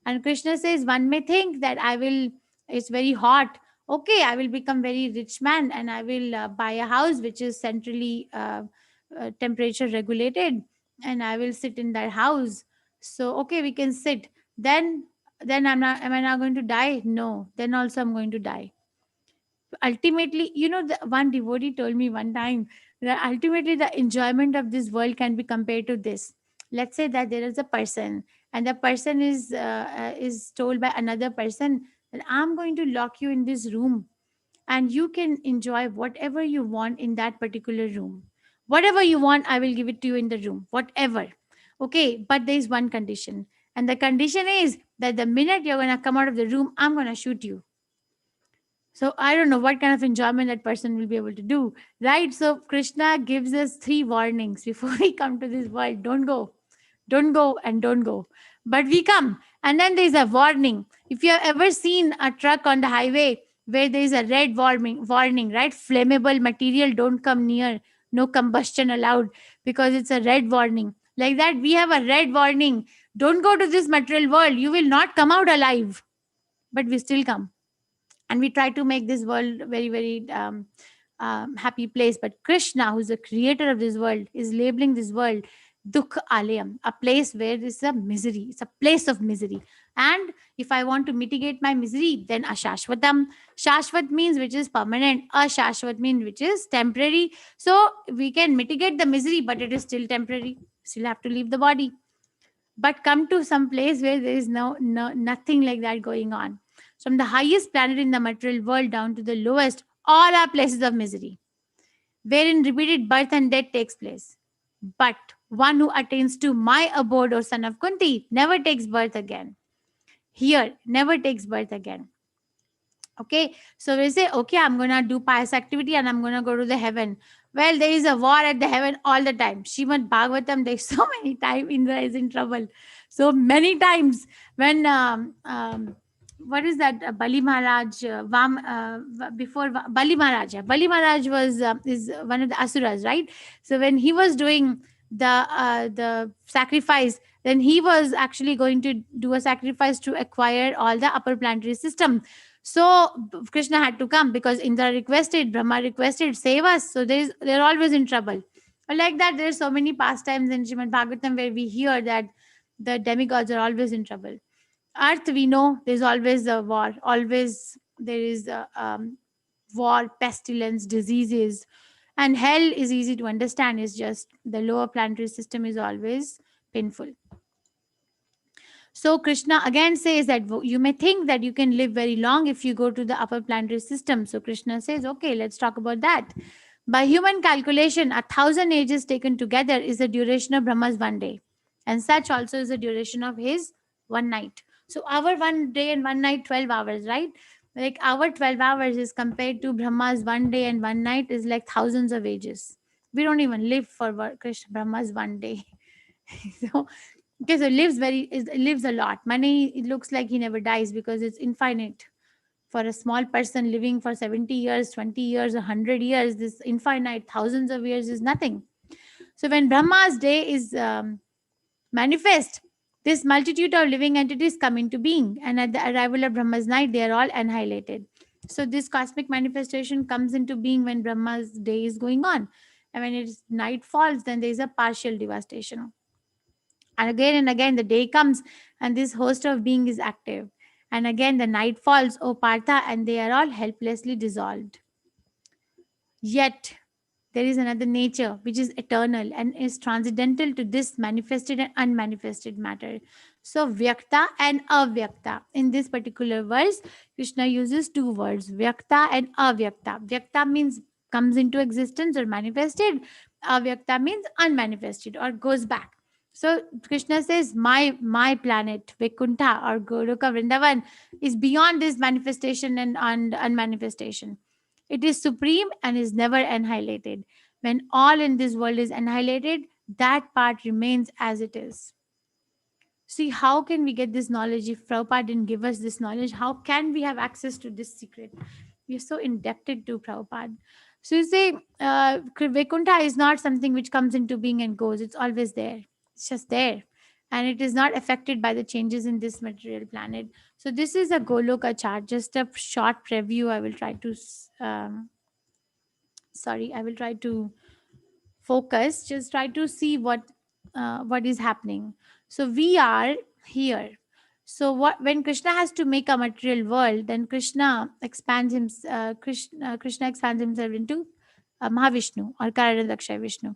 And Krishna says, one may think that I will, it's very hot, okay, I will become very rich man, and I will buy a house which is centrally temperature regulated, and I will sit in that house. So okay, we can sit. Then am I not going to die? No, then also I'm going to die. Ultimately, the one devotee told me one time that ultimately the enjoyment of this world can be compared to this. Let's say that there is a person, and the person is told by another person that I'm going to lock you in this room, and you can enjoy whatever you want in that particular room. Whatever you want, I will give it to you in the room, whatever. Okay, but there is one condition, and the condition is that the minute you're going to come out of the room, I'm going to shoot you. So I don't know what kind of enjoyment that person will be able to do, right? So Krishna gives us three warnings before we come to this world. Don't go, and don't go. But we come, and then there's a warning. If you have ever seen a truck on the highway where there is a red warning, right? Flammable material, don't come near. No combustion allowed, because it's a red warning. Like that, we have a red warning. Don't go to this material world. You will not come out alive. But we still come, and we try to make this world very happy place. But Krishna, who's the creator of this world, is labeling this world dukh alayam, a place where there's a misery. It's a place of misery. And if I want to mitigate my misery, then ashashvatam. Shashvat means which is permanent, ashashvat means which is temporary. So we can mitigate the misery, but it is still temporary. Still have to leave the body, but come to some place where there is nothing like that going on. From the highest planet in the material world down to the lowest, all are places of misery, wherein repeated birth and death takes place. But one who attains to my abode, or son of Kunti, never takes birth again. Here, never takes birth again. Okay, so we say, okay, I'm gonna do pious activity and I'm gonna go to the heaven. Well, there is a war at the heaven all the time. Shrimad Bhagavatam, there's so many times Indra is in trouble. So many times when what is that? Bali Maharaj, before Bali Maharaj, Bali Maharaj was is one of the asuras, right? So when he was doing the sacrifice, then he was actually going to do a sacrifice to acquire all the upper planetary system. So Krishna had to come, because Indra requested, Brahma requested, save us. So they're always in trouble. Like that, there's so many pastimes in Srimad Bhagavatam where we hear that the demigods are always in trouble. Earth, we know there's always a war, always there is a war, pestilence, diseases. And hell is easy to understand, it's just the lower planetary system is always painful. So Krishna again says that you may think that you can live very long if you go to the upper planetary system. So Krishna says, okay, let's talk about that. By human calculation, 1,000 ages taken together is the duration of Brahma's one day. And such also is the duration of his one night. So our one day and one night, 12 hours, right? Like our 12 hours is compared to Brahma's one day and one night is like thousands of ages. We don't even live for Krishna Brahma's one day. So okay, so lives a lot. Money, it looks like he never dies because it's infinite. For a small person living for 70 years, 20 years, 100 years, this infinite thousands of years is nothing. So when Brahma's day is manifest, this multitude of living entities come into being, and at the arrival of Brahma's night, they are all annihilated. So this cosmic manifestation comes into being when Brahma's day is going on, and when its night falls, then there is a partial devastation. And again the day comes, and this host of being is active. And again, the night falls, O Partha, and they are all helplessly dissolved. Yet, there is another nature which is eternal and is transcendental to this manifested and unmanifested matter. So, Vyakta and Avyakta. In this particular verse, Krishna uses two words, Vyakta and Avyakta. Vyakta means comes into existence or manifested, Avyakta means unmanifested or goes back. So Krishna says, my planet, Vaikuntha or Goloka Vrindavan, is beyond this manifestation and unmanifestation. It is supreme and is never annihilated. When all in this world is annihilated, that part remains as it is. See, how can we get this knowledge if Prabhupada didn't give us this knowledge? How can we have access to this secret? We are so indebted to Prabhupada. So you say, Vaikuntha is not something which comes into being and goes. It's always there. It's just there. And it is not affected by the changes in this material planet. So this is a Goloka chart. Just a short preview. I will try to, I will try to focus. Just try to see what is happening. So we are here. So what when Krishna has to make a material world, then Krishna expands himself into Mahavishnu or Karanadaksha Vishnu.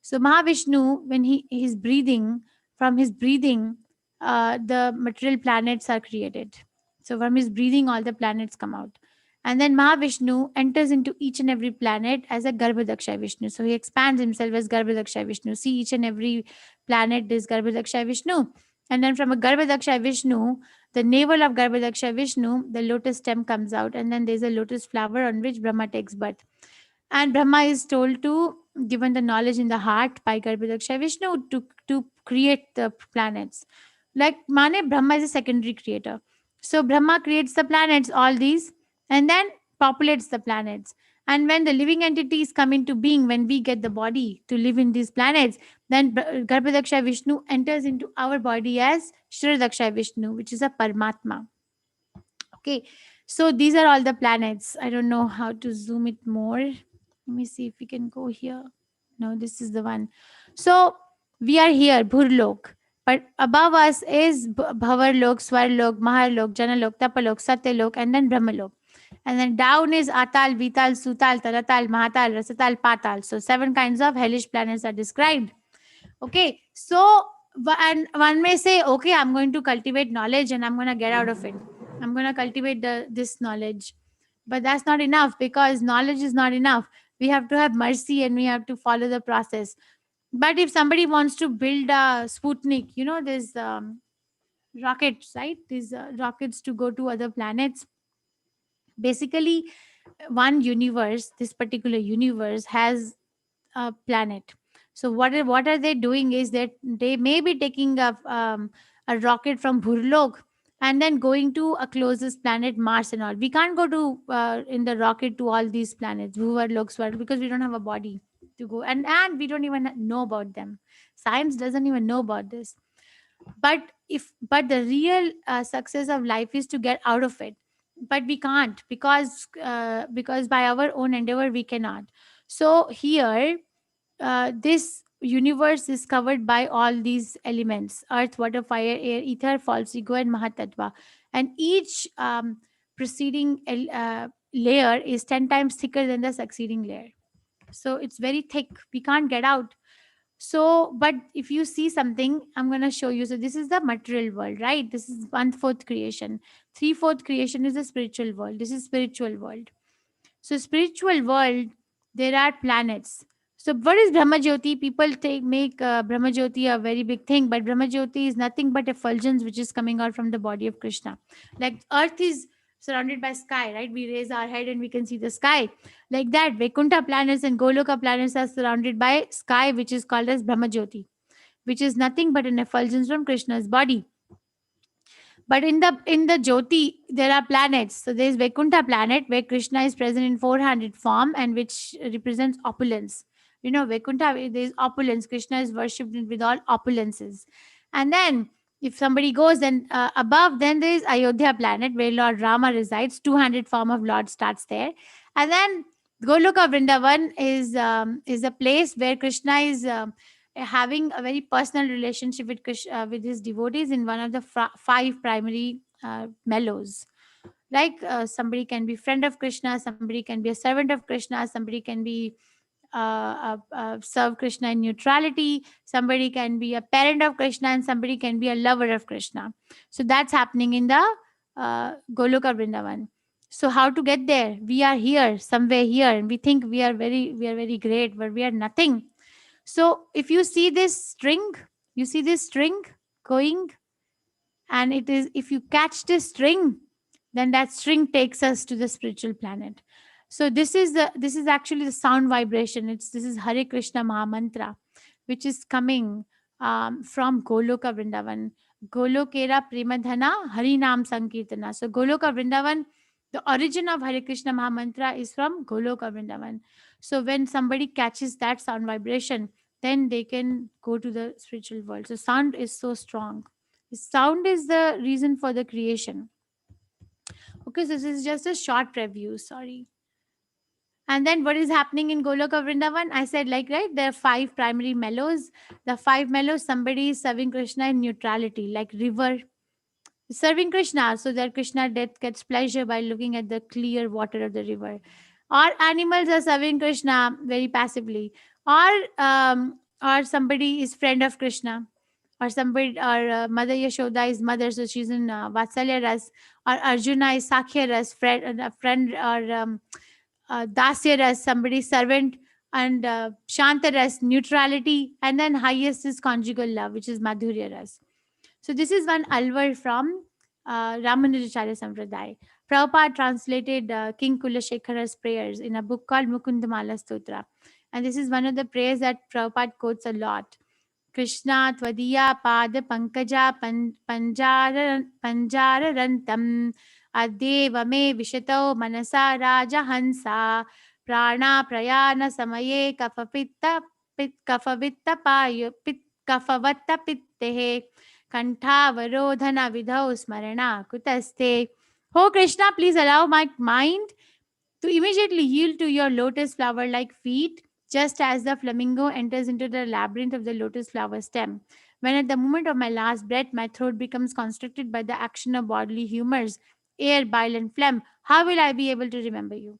So Mahavishnu, when he is breathing, from his breathing, the material planets are created. So from his breathing, all the planets come out. And then Mahavishnu enters into each and every planet as a Garbhadaksha Vishnu. So he expands himself as Garbhadaksha Vishnu. See, each and every planet is Garbhadaksha Vishnu. And then from a Garbhadaksha Vishnu, the navel of Garbhadaksha Vishnu, the lotus stem comes out. And then there's a lotus flower on which Brahma takes birth. And Brahma is told to, given the knowledge in the heart by Garbhadaksha Vishnu, to create the planets. Like Mane, Brahma is a secondary creator. So Brahma creates the planets, all these, and then populates the planets. And when the living entities come into being, when we get the body to live in these planets, then Garbhadaksha Vishnu enters into our body as Shridaksha Vishnu, which is a Paramatma. Okay, so these are all the planets. I don't know how to zoom it more. Let me see if we can go here. No, this is the one. So we are here, Bhurlok. But above us is Bhavarlok, Swarlok, Maharlok, Janalok, Tapalok, Satyalok, and then Brahmalok. And then down is Atal, Vital, Sutal, Talatal, Mahatal, Rasatal, Patal. So 7 kinds of hellish planets are described. Okay, so and one may say, okay, I'm going to cultivate knowledge and I'm going to get out of it. I'm going to cultivate this knowledge. But that's not enough, because knowledge is not enough. We have to have mercy and we have to follow the process. But if somebody wants to build a Sputnik, there's rockets, right? These rockets to go to other planets. Basically, one universe, this particular universe, has a planet. So what are they doing is that they may be taking a rocket from Bhurlok and then going to a closest planet, Mars and all. We can't go to in the rocket to all these planets, Bhuvarlok, Swarlok, because we don't have a body to go, and we don't even know about them. Science doesn't even know about this. But the real success of life is to get out of it, but we can't, because by our own endeavor we cannot. So here, this universe is covered by all these elements: earth, water, fire, air, ether, false ego, and mahatattva. And each preceding layer is 10 times thicker than the succeeding layer. So it's very thick, we can't get out. So, but if you see something, I'm going to show you. So this is the material world, right? This is 1/4 creation. 3/4 creation is the spiritual world. This is spiritual world. So spiritual world, there are planets. So what is Brahma Jyoti? People make Brahma Jyoti a very big thing, but Brahma Jyoti is nothing but effulgence which is coming out from the body of Krishna. Like earth is surrounded by sky, right? We raise our head and we can see the sky. Like that, Vaikuntha planets and Goloka planets are surrounded by sky, which is called as Brahma Jyoti, which is nothing but an effulgence from Krishna's body. But in the Jyoti, there are planets. So there is Vaikuntha planet where Krishna is present in 400 form and which represents opulence. Vaikuntha, there is opulence. Krishna is worshipped with all opulences. And then if somebody goes, then above, then there is Ayodhya planet where Lord Rama resides. 200 form of Lord starts there. And then Goloka Vrindavan is a place where Krishna is having a very personal relationship with with his devotees in one of the five primary mellows. Like somebody can be friend of Krishna, somebody can be a servant of Krishna, somebody can be serve Krishna in neutrality, somebody can be a parent of Krishna, and somebody can be a lover of Krishna. So that's happening in the Goloka Vrindavan. So how to get there? We are here, somewhere here, and we think we are very great, but we are nothing. So if you see this string, you see this string going, and it is, if you catch this string, then that string takes us to the spiritual planet. So this is actually the sound vibration. This is Hare Krishna Mahamantra, which is coming from Goloka Vrindavan. Golokera Premadhana Harinam Sankirtana. So Goloka Vrindavan, the origin of Hare Krishna Mahamantra is from Goloka Vrindavan. So when somebody catches that sound vibration, then they can go to the spiritual world. So sound is so strong. Sound is the reason for the creation. Okay, so this is just a short review. Sorry. And then what is happening in Goloka Vrindavan? I said, like, right, there are five primary mellows. The five mellows, somebody is serving Krishna in neutrality, like river serving Krishna, so that Krishna death gets pleasure by looking at the clear water of the river. Or animals are serving Krishna very passively. Or somebody is friend of Krishna, or somebody, or Mother Yashoda is mother, so she's in Vatsalya Ras, or Arjuna is Sakhya Ras, friend, or Dasya Ras, somebody servant, and Shanta Ras, neutrality, and then highest is conjugal love, which is Madhurya Ras. So this is one alvar from Ramanujacharya Sampradaya. Prabhupada translated King Kulashekara's prayers in a book called Mukundamala Stotra. And this is one of the prayers that Prabhupada quotes a lot. Krishna Tvadiya Pada Pankaja Panjararantam Adeva me Vishato Manasa Raja Hansa Prana Prayana Samaye Kafavitta Payo Kafavatta Pittehe Kantavarodhana Vidhau Smarana Kutaste. Oh Krishna, please allow my mind to immediately yield to your lotus flower like feet, just as the flamingo enters into the labyrinth of the lotus flower stem. When at the moment of my last breath, my throat becomes constricted by the action of bodily humors, air, bile, and phlegm, how will I be able to remember you?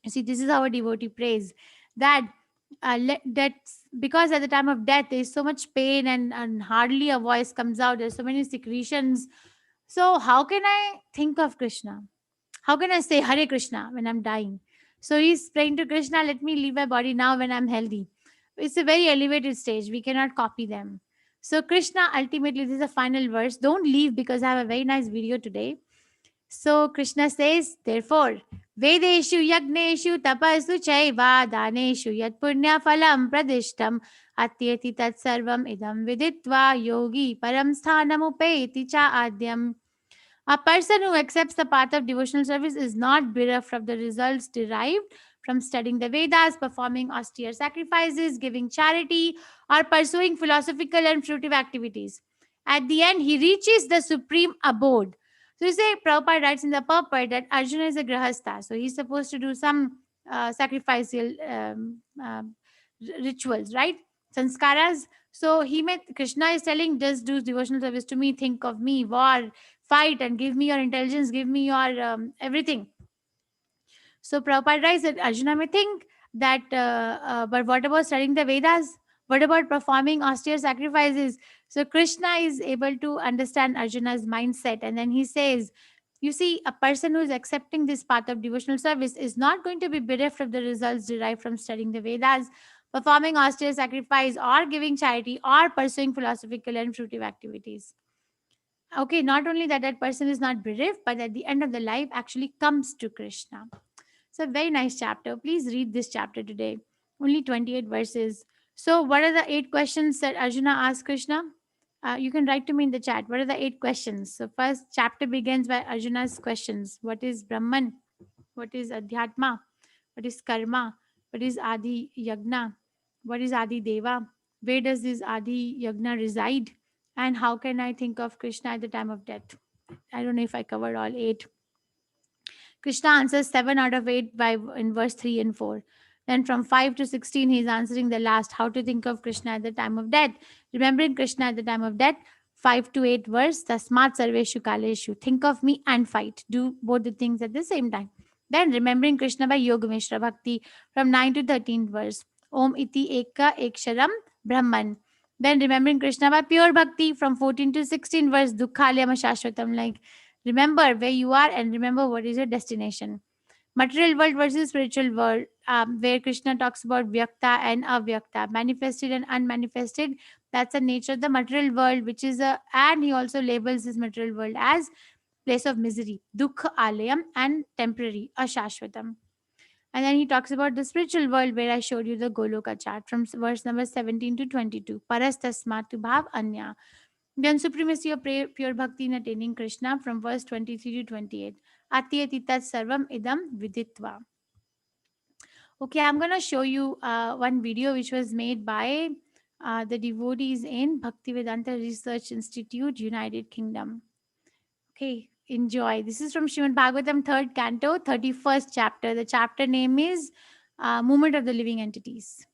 You see, this is how a devotee prays, that that because at the time of death there is so much pain, and hardly a voice comes out. There's so many secretions. So how can I think of Krishna? How can I say Hare Krishna when I'm dying? So he's praying to Krishna, let me leave my body now when I'm healthy. It's a very elevated stage. We cannot copy them. So Krishna ultimately, this is the final verse. Don't leave, because I have a very nice video today. So Krishna says, therefore, Vedeshu Yagneshu Tapasu Chaiva Daneshu Yat Punya Phalam Pradishtam Atyeti Tat Sarvam Idam Viditva Yogi Param Sthanam Upeti Cha Adyam. A person who accepts the path of devotional service is not bereft of the results derived from studying the Vedas, performing austere sacrifices, giving charity, or pursuing philosophical and fruitive activities. At the end, he reaches the supreme abode. So you say, Prabhupada writes in the purport that Arjuna is a grahastha, so he's supposed to do some sacrificial rituals, right? Sanskaras. So he met Krishna is telling, just do devotional service to me, think of me, war, fight, and give me your intelligence, give me your everything. So Prabhupada writes that Arjuna may think that, but what about studying the Vedas? What about performing austere sacrifices? So Krishna is able to understand Arjuna's mindset, and then he says, you see, a person who is accepting this path of devotional service is not going to be bereft of the results derived from studying the Vedas, performing austere sacrifice, or giving charity, or pursuing philosophical and fruitive activities. Okay, not only that, that person is not bereft, but at the end of the life actually comes to Krishna. It's a very nice chapter. Please read this chapter today. Only 28 verses. So, what are the 8 questions that Arjuna asked Krishna? You can write to me in the chat. What are the 8 questions? So, first chapter begins by Arjuna's questions. What is Brahman? What is Adhyatma? What is Karma? What is Adi Yagna? What is Adi Deva? Where does this Adi Yagna reside? And how can I think of Krishna at the time of death? I don't know if I covered all 8. Krishna answers 7 out of 8 in verse 3 and 4. Then from 5 to 16, he's answering the last, how to think of Krishna at the time of death. Remembering Krishna at the time of death. 5 to 8 verse, Tasmat Sarveshu Kaleshu. Think of me and fight. Do both the things at the same time. Then remembering Krishna by Yogameshra Bhakti from 9 to 13 verse. Om iti eka eksharam Brahman. Then remembering Krishna by pure bhakti from 14 to 16 verse. Dukhalyama Shashvatam. Like remember where you are and remember what is your destination. Material world versus spiritual world, where Krishna talks about Vyakta and Avyakta, manifested and unmanifested. That's the nature of the material world, which is a, and he also labels this material world as place of misery, Dukha Alayam, and temporary, Ashashvatam. And then he talks about the spiritual world, where I showed you the Goloka chart from verse number 17 to 22. Parastasmatu bhav anya. Then supremacy of pure bhakti in attaining Krishna from verse 23 to 28. Atyatitat sarvam idam viditva. Okay, I'm going to show you one video which was made by the devotees in Bhaktivedanta Research Institute, United Kingdom. Okay, enjoy. This is from Srimad Bhagavatam, 3rd canto, 31st chapter. The chapter name is Movement of the Living Entities.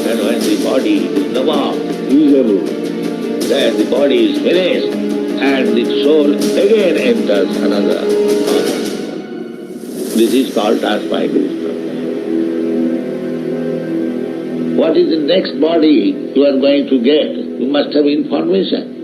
And when the body is no more usable, then the body is finished, and the soul again enters another body. This is called transmigration. What is the next body you are going to get? You must have information.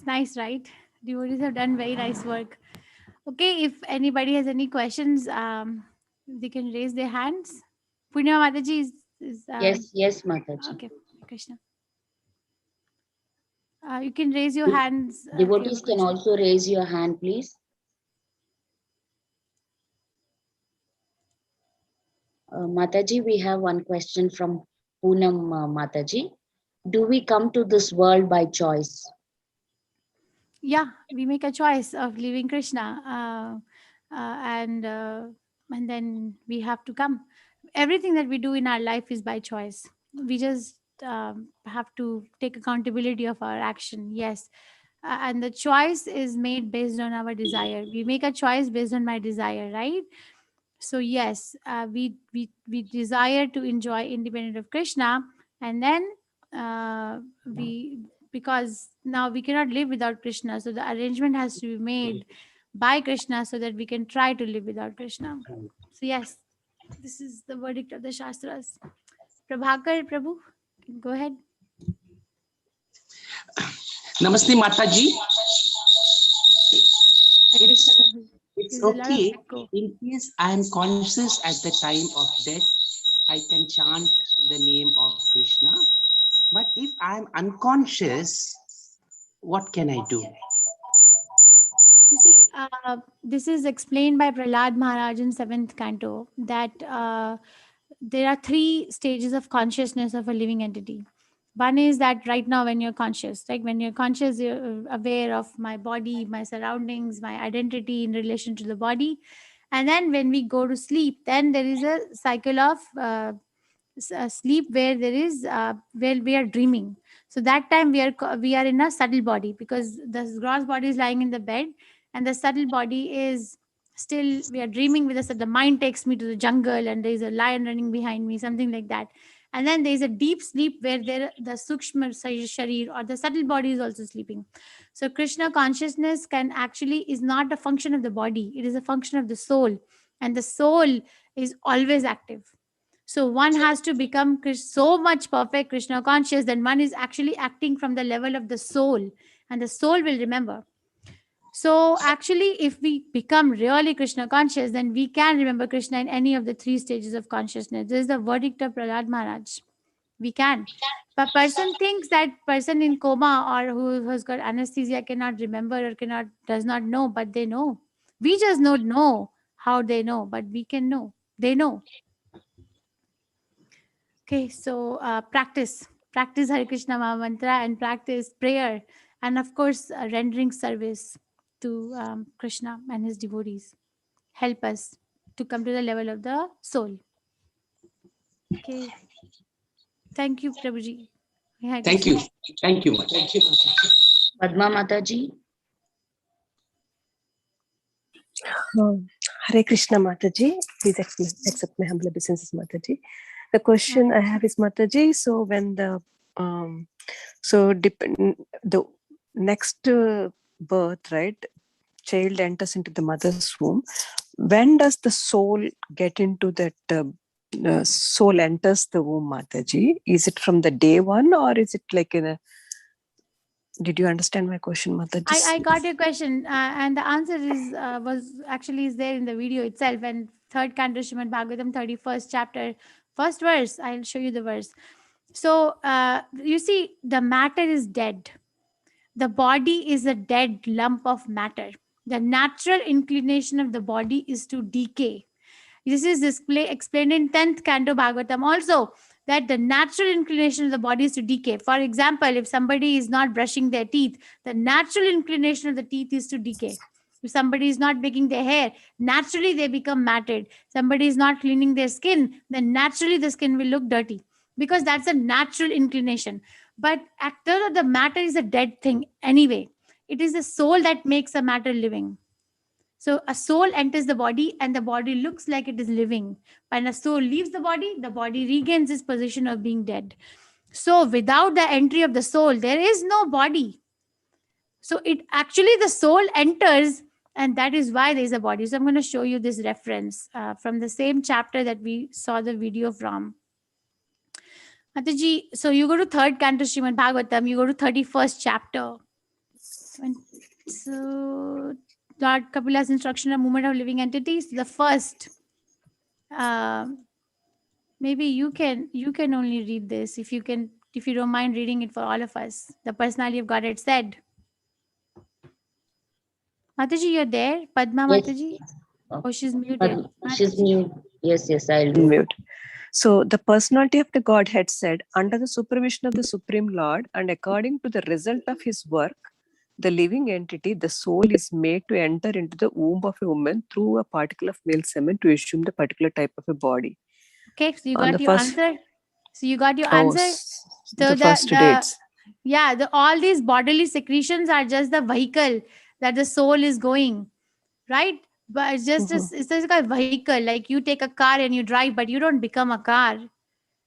Nice, right? Devotees have done very nice work. Okay, if anybody has any questions, they can raise their hands. Punya Mataji is Yes, Mataji. okay, Krishna. You can raise your hands if you have a Devotees can question. also raise your hand, please. Mataji, we have one question from Poonam Mataji. Do we come to this world by choice? Yeah, we make a choice of leaving Krishna, and then we have to come. Everything that we do in our life is by choice. We just have to take accountability of our action. Yes, and the choice is made based on our desire. We make a choice based on my desire, right? So yes, we desire to enjoy independent of Krishna, and then we, because now we cannot live without Krishna, so the arrangement has to be made by Krishna so that we can try to live without Krishna. So yes, this is the verdict of the Shastras. Prabhakar Prabhu, go ahead. Namaste, Mataji. Hare Krishna, Prabhu. It's There's a lot of okay. echo. In case I am conscious at the time of death, I can chant the name of Krishna. But if I am unconscious, what can I do? You see, this is explained by Prahlad Maharaj in 7th canto, that there are 3 stages of consciousness of a living entity. One is that right now when you're conscious, like when you're conscious, you're aware of my body, my surroundings, my identity in relation to the body. And then when we go to sleep, then there is a cycle of sleep where there is where we are dreaming. So that time we are in a subtle body, because the gross body is lying in the bed, and the subtle body is still, we are dreaming with us. The mind takes me to the jungle and there is a lion running behind me, something like that. And then there is a deep sleep where the sukshma sharir or the subtle body is also sleeping. So Krishna consciousness can actually is not a function of the body, it is a function of the soul, and the soul is always active. So one has to become so much perfect Krishna conscious, then one is actually acting from the level of the soul, and the soul will remember. So actually, if we become really Krishna conscious, then we can remember Krishna in any of the 3 stages of consciousness. This is the verdict of Prahlad Maharaj. We can. But person thinks that person in coma or who has got anesthesia cannot remember or does not know, but they know. We just don't know how they know, but we can know. They know. Okay, so practice Hare Krishna Maha Mantra, and practice prayer, and of course, rendering service to Krishna and his devotees. Help us to come to the level of the soul. Okay, thank you, Prabhuji. Hare Thank Krishna. you. Thank you, Mataji. Padma Mataji. Hare Krishna Mataji, please accept my humble obeisances, Mataji. The question I have is, Mataji, so when the the next birth, right, child enters into the mother's womb, when does the soul get into that? Soul enters the womb, Mataji. Is it from the day one, or is it like in a? Did you understand my question, Mataji? I got your question, and the answer is there in the video itself. And 3rd canto Srimad Bhagavatam, 31st chapter, 1st verse. I'll show you the verse. So you see, the matter is dead. The body is a dead lump of matter. The natural inclination of the body is to decay. This is explained in 10th canto Bhagavatam also, that the natural inclination of the body is to decay. For example, if somebody is not brushing their teeth, the natural inclination of the teeth is to decay. If somebody is not making their hair, naturally they become matted. Somebody is not cleaning their skin, then naturally the skin will look dirty, because that's a natural inclination. But after the matter is a dead thing anyway. It is the soul that makes a matter living. So a soul enters the body and the body looks like it is living. When a soul leaves the body regains its position of being dead. So without the entry of the soul, there is no body. So it actually, the soul enters, and that is why there is a body. So I'm going to show you this reference from the same chapter that we saw the video from. Mataji, so you go to 3rd canto Srimad Bhagavatam, you go to 31st chapter. And so Lord Kapila's instruction of movement of living entities. The first, maybe you can only read this if you can, if you don't mind reading it for all of us. The personality of Godhead said. Mataji, you're there? Padma Yes. Mataji? uh, Oh, she's muted. but she's Mataji. mute. Yes, I'll do. Mute. So the personality of the Godhead said, under the supervision of the Supreme Lord and according to the result of his work, the living entity, the soul, is made to enter into the womb of a woman through a particle of male semen to assume the particular type of a body. Okay, so you On got the your first, answer. So you got your oh, answer. So the first dates. yeah, all these bodily secretions are just the vehicle that the soul is going, right? But it's just Mhm. it's just like a vehicle. Like you take a car and you drive, but you don't become a car.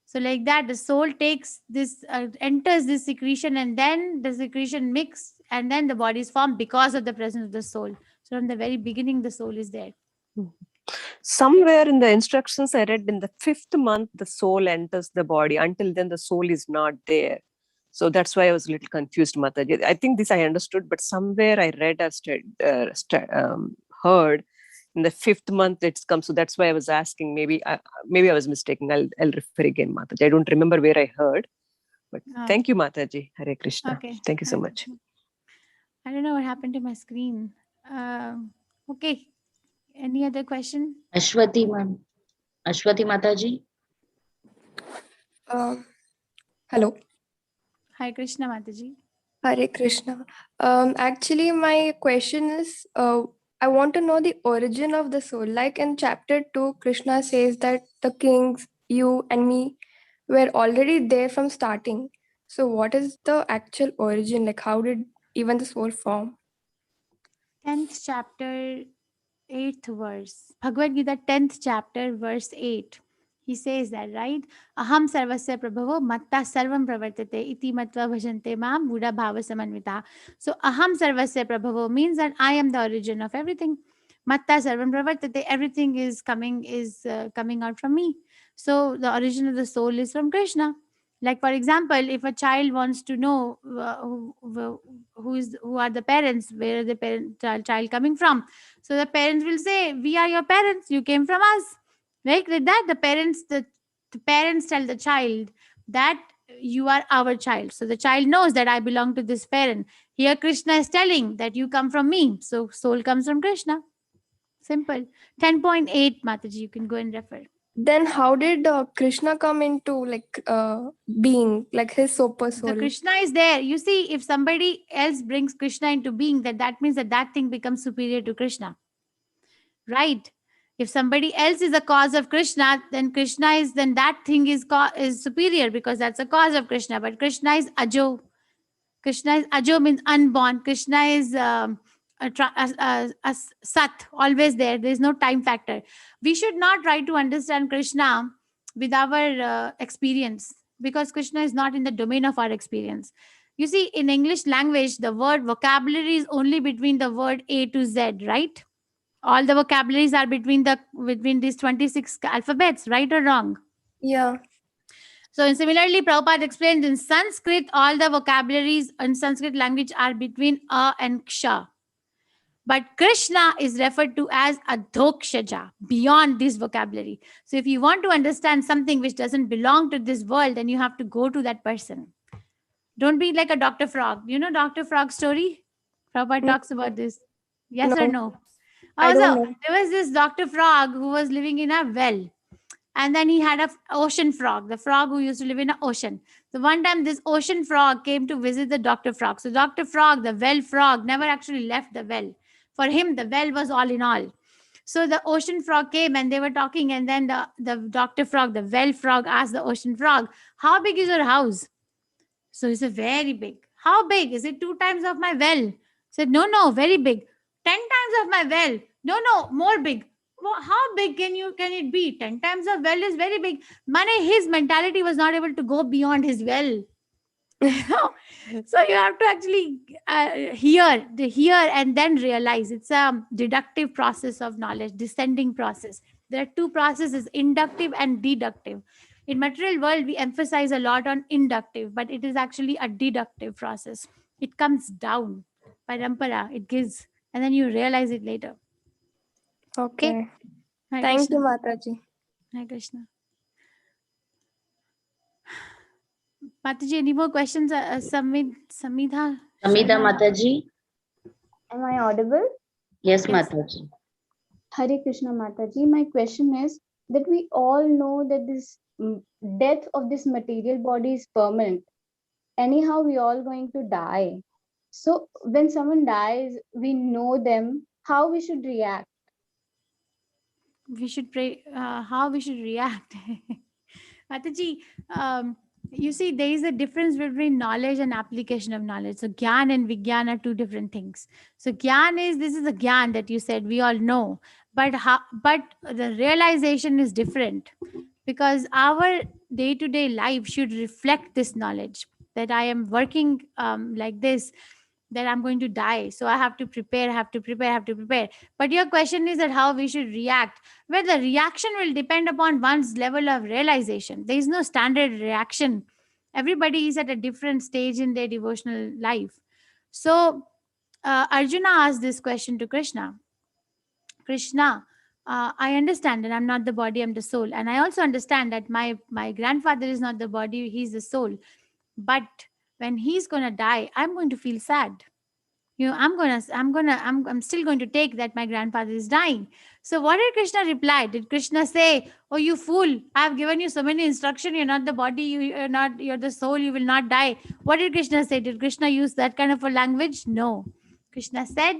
So like that, the soul takes this, enters this secretion, and then the secretion mix, and then the body is formed because of the presence of the soul. So from the very beginning, the soul is there. Somewhere in the instructions I read, in the 5th month, the soul enters the body. Until then, the soul is not there. So that's why I was a little confused, Mataji. I think this I understood, but somewhere I read or heard in the 5th month it's come. So that's why I was asking. Maybe I was mistaken. I'll refer again, Mataji. I don't remember where I heard, but Oh, thank you, Mataji. Hare Krishna. okay. Thank you so Okay. much. I don't know what happened to my screen. Okay. Any other question? Ashwati Mataji. Um, Hello, Hi, Krishna Mataji. Hare Krishna. Actually, my question is, I want to know the origin of the soul. Like in chapter 2, Krishna says that the kings, you and me, were already there from starting. So, what is the actual origin? Like, how did even the soul form? 10th chapter, 8th verse. Bhagavad Gita, 10th chapter, verse 8. He says that, right? Aham sarvasya prabhavo matta sarvam pravartate iti matva bhajante mam buddha bhava samanvita. So aham sarvasya prabhavo means that I am the origin of everything. Matta sarvam pravartate, everything is coming out from me. So the origin of the soul is from Krishna. Like for example, if a child wants to know who are the parents, where are the child coming from, so the parents will say, we are your parents, you came from us. Right? Like that, the parents tell the child that you are our child. So the child knows that I belong to this parent. Here Krishna is telling that you come from me. So soul comes from Krishna. Simple. 10.8, Mataji, you can go and refer. Then, how did Krishna come into being, like his super The soul? Krishna is there. You see, if somebody else brings Krishna into being, that means that thing becomes superior to Krishna. Right? If somebody else is a cause of Krishna, then that thing is superior, because that's a cause of Krishna. But Krishna is Ajo. Krishna is Ajo, means unborn. Krishna is a Sat, always there. There is no time factor. We should not try to understand Krishna with our experience, because Krishna is not in the domain of our experience. You see, in English language, the word vocabulary is only between the word A to Z, right? All the vocabularies are between these 26 alphabets, right or wrong? Yeah. So similarly, Prabhupada explains in Sanskrit, all the vocabularies in Sanskrit language are between A and Ksha. But Krishna is referred to as Adhokshaja, beyond this vocabulary. So if you want to understand something which doesn't belong to this world, then you have to go to that person. Don't be like a Dr. Frog. You know Dr. Frog's story? Prabhupada talks about this. Yes or No, no? I don't Also, know. there was this Dr. Frog who was living in a well. And then he had a ocean frog, the frog who used to live in an ocean. So one time this ocean frog came to visit the Dr. Frog. So Dr. Frog, the well frog, never actually left the well. For him, the well was all in all. So the ocean frog came and they were talking, and then the Dr. Frog, the well frog, asked the ocean frog, how big is your house? So he said, very big. How big? Is it 2 times of my well? He said, no, very big. 10 times of my well? No, more big. Well, how big can it be? 10 times of well is very big. His mentality was not able to go beyond his well. So you have to actually hear and then realize. It's a deductive process of knowledge, descending process. There are 2 processes, inductive and deductive. In material world, we emphasize a lot on inductive, but it is actually a deductive process. It comes down. parampara, it gives, and then you realize it later. Okay. Hare Thank Krishna. you, Mataji. Hare Krishna. Mataji, any more questions? Samidha? Samida Sharma? Mataji. Am I audible? Yes, Yes. Mataji. Hare Krishna Mataji. My question is that we all know that this death of this material body is permanent. Anyhow, we all going to die. So when someone dies, we know them, how we should react. We should pray. How we should react? Mataji, you see, there is a difference between knowledge and application of knowledge. So, gyan and vigyan are two different things. So, gyan is, this is the gyan that you said we all know, but the realization is different, because our day-to-day life should reflect this knowledge that I am working like this, that I'm going to die. So I have to prepare, have to prepare, have to prepare. But your question is that how we should react. Well, the reaction will depend upon one's level of realization. There is no standard reaction. Everybody is at a different stage in their devotional life. So Arjuna asked this question to Krishna. Krishna, I understand that I'm not the body, I'm the soul. And I also understand that my grandfather is not the body, he's the soul. But when he's going to die, I'm going to feel sad. I'm still going to take that my grandfather is dying. So what did Krishna reply? Did Krishna say, oh, you fool, I have given you so many instructions, you're not the body, you're the soul, you will not die? What did Krishna say? Did Krishna use that kind of a language? No. Krishna said,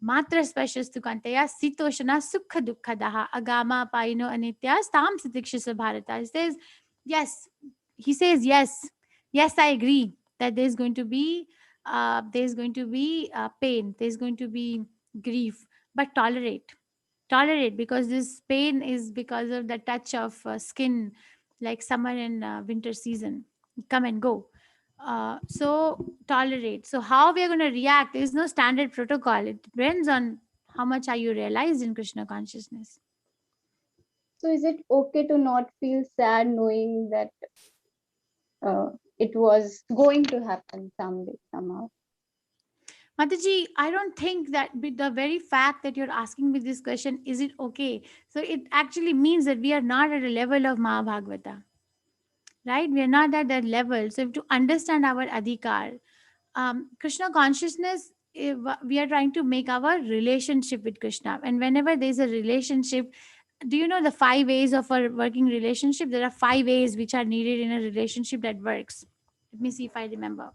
Matra spashastu kantaya sitoshana sukha dukkadaha agama paino anitya stam sitikshisa bharata. He says, yes, I agree that there's going to be pain, there's going to be grief, but tolerate, because this pain is because of the touch of skin, like summer and winter season, come and go. So tolerate. So how we are going to react, there is no standard protocol. It depends on how much are you realized in Krishna consciousness. So is it okay to not feel sad knowing that it was going to happen someday, somehow? Mataji, I don't think that with the very fact that you're asking me this question, is it okay? So it actually means that we are not at a level of Mahabhagavata, right? We are not at that level. So to understand our adhikar, Krishna consciousness, we are trying to make our relationship with Krishna. And whenever there's a relationship, do you know the 5 ways of a working relationship? There are 5 ways which are needed in a relationship that works. Let me see if I remember.